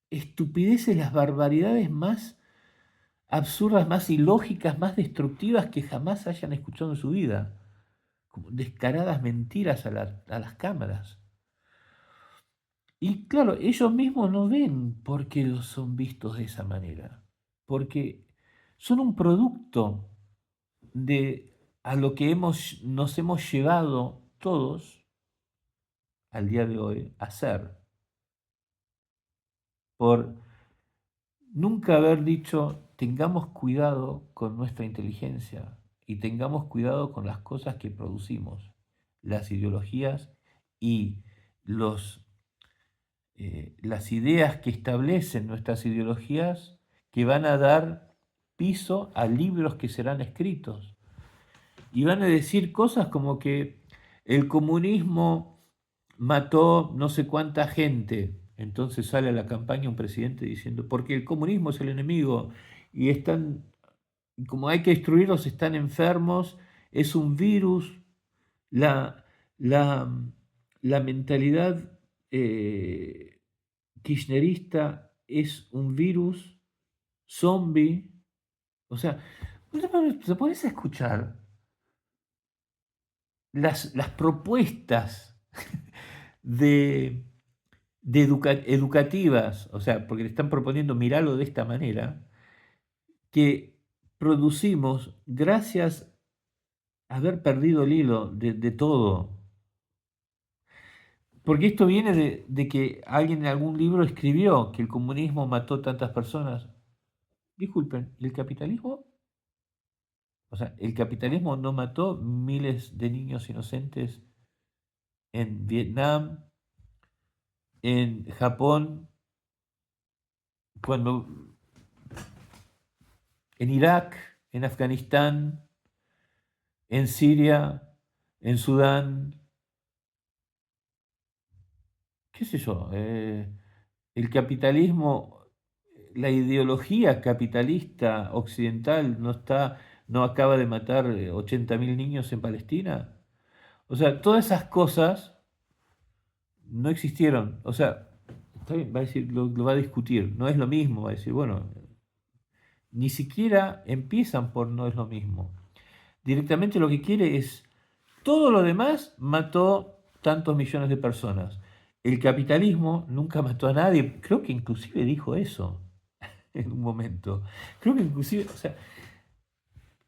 estupideces, las barbaridades más absurdas, más ilógicas, más destructivas que jamás hayan escuchado en su vida. como descaradas mentiras a las cámaras. Y claro, ellos mismos no ven por qué los son vistos de esa manera, porque son un producto de a lo que nos hemos llevado todos al día de hoy a ser, por nunca haber dicho, tengamos cuidado con nuestra inteligencia y tengamos cuidado con las cosas que producimos, las ideologías y los, las ideas que establecen nuestras ideologías que van a dar piso a libros que serán escritos. Y van a decir cosas como que el comunismo mató no sé cuánta gente. Entonces sale a la campaña un presidente diciendo, porque el comunismo es el enemigo y están, como hay que destruirlos, están enfermos, es un virus. La, la, la mentalidad kirchnerista es un virus zombie. O sea, te pones a escuchar las propuestas de, educativas, o sea, porque le están proponiendo mirarlo de esta manera, que producimos gracias a haber perdido el hilo de todo. Porque esto viene de que alguien en algún libro escribió que el comunismo mató tantas personas. Disculpen, ¿y el capitalismo? O sea, el capitalismo no mató miles de niños inocentes en Vietnam, en Japón, cuando en Irak, en Afganistán, en Siria, en Sudán, qué sé yo, el capitalismo, la ideología capitalista occidental no acaba de matar 80.000 niños en Palestina. O sea, todas esas cosas no existieron. O sea, está bien, va a decir, lo va a discutir, no es lo mismo, va a decir, bueno, ni siquiera empiezan por no es lo mismo. Directamente lo que quiere es, todo lo demás mató tantos millones de personas. El capitalismo nunca mató a nadie, creo que inclusive dijo eso en un momento. Creo que inclusive, o sea,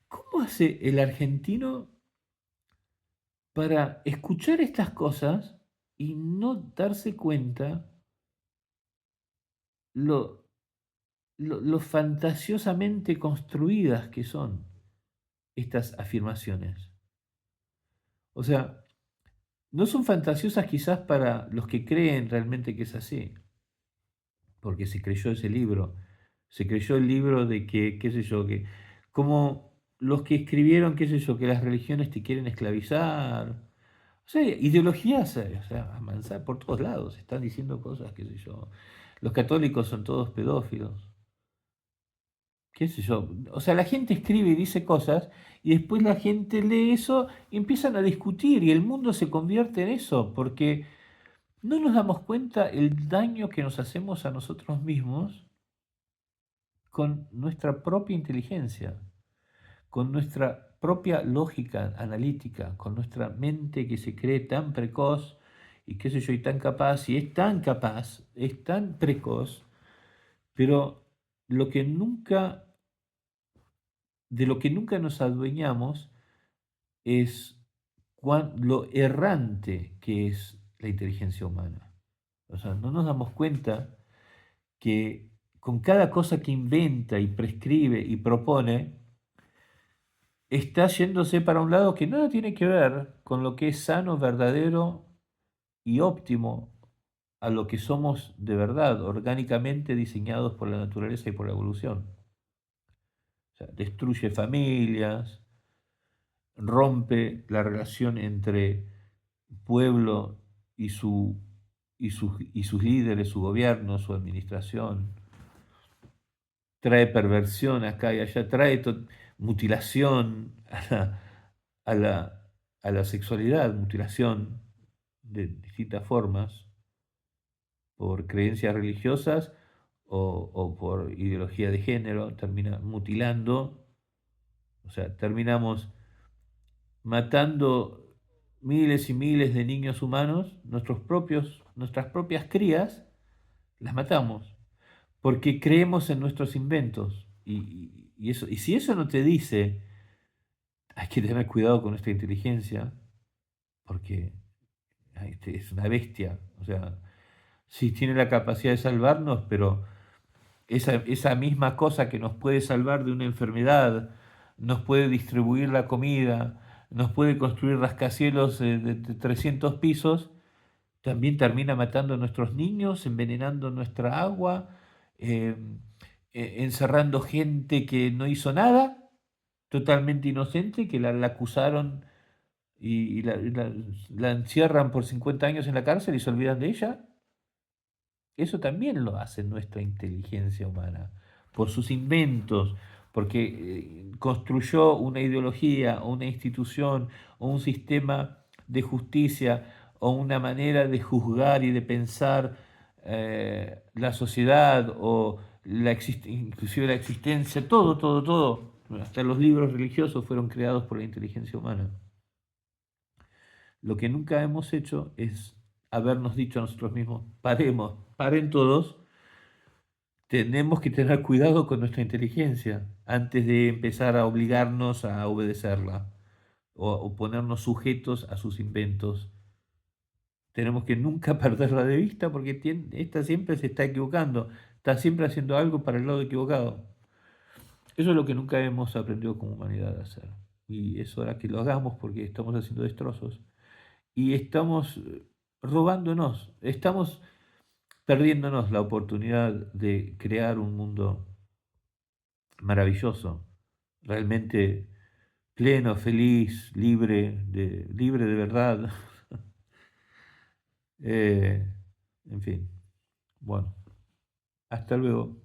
¿cómo hace el argentino para escuchar estas cosas y no darse cuenta lo, lo fantasiosamente construidas que son estas afirmaciones? O sea, no son fantasiosas quizás para los que creen realmente que es así, porque se creyó ese libro, se creyó el libro de que, qué sé yo, que como los que escribieron, qué sé yo, que las religiones te quieren esclavizar, o sea, ideologías, o sea, a manzar por todos lados, están diciendo cosas, qué sé yo, los católicos son todos pedófilos, qué sé yo, o sea, la gente escribe y dice cosas y después la gente lee eso y empiezan a discutir y el mundo se convierte en eso, porque no nos damos cuenta el daño que nos hacemos a nosotros mismos con nuestra propia inteligencia, con nuestra propia lógica analítica, con nuestra mente que se cree tan precoz y qué sé yo, y tan capaz, y es tan capaz, es tan precoz, pero lo que nunca, de lo que nunca nos adueñamos es lo errante que es la inteligencia humana. O sea, no nos damos cuenta que con cada cosa que inventa y prescribe y propone, está yéndose para un lado que nada tiene que ver con lo que es sano, verdadero y óptimo a lo que somos de verdad, orgánicamente diseñados por la naturaleza y por la evolución. O sea, destruye familias, rompe la relación entre pueblo y, y sus líderes, su gobierno, su administración, trae perversión acá y allá, trae mutilación a la, a la sexualidad, mutilación de distintas formas, por creencias religiosas o por ideología de género, termina mutilando, o sea, terminamos matando miles y miles de niños humanos, nuestras propias crías, las matamos, porque creemos en nuestros inventos. Y si eso no te dice, hay que tener cuidado con nuestra inteligencia, porque es una bestia. O sea, sí tiene la capacidad de salvarnos, pero esa misma cosa que nos puede salvar de una enfermedad, nos puede distribuir la comida, nos puede construir rascacielos de 300 pisos, también termina matando a nuestros niños, envenenando nuestra agua, eh, encerrando gente que no hizo nada, totalmente inocente, que la acusaron y la encierran por 50 años en la cárcel y se olvidan de ella. Eso también lo hace nuestra inteligencia humana, por sus inventos, porque construyó una ideología o una institución o un sistema de justicia o una manera de juzgar y de pensar la sociedad o inclusive la existencia, todo, todo, todo. Hasta los libros religiosos fueron creados por la inteligencia humana. Lo que nunca hemos hecho es habernos dicho a nosotros mismos, paremos, paren todos, tenemos que tener cuidado con nuestra inteligencia antes de empezar a obligarnos a obedecerla o ponernos sujetos a sus inventos. Tenemos que nunca perderla de vista porque esta siempre se está equivocando, está siempre haciendo algo para el lado equivocado. Eso es lo que nunca hemos aprendido como humanidad a hacer. Y es hora que lo hagamos porque estamos haciendo destrozos y estamos robándonos, estamos perdiéndonos la oportunidad de crear un mundo maravilloso, realmente pleno, feliz, libre de verdad. Eh, en fin, bueno, hasta luego.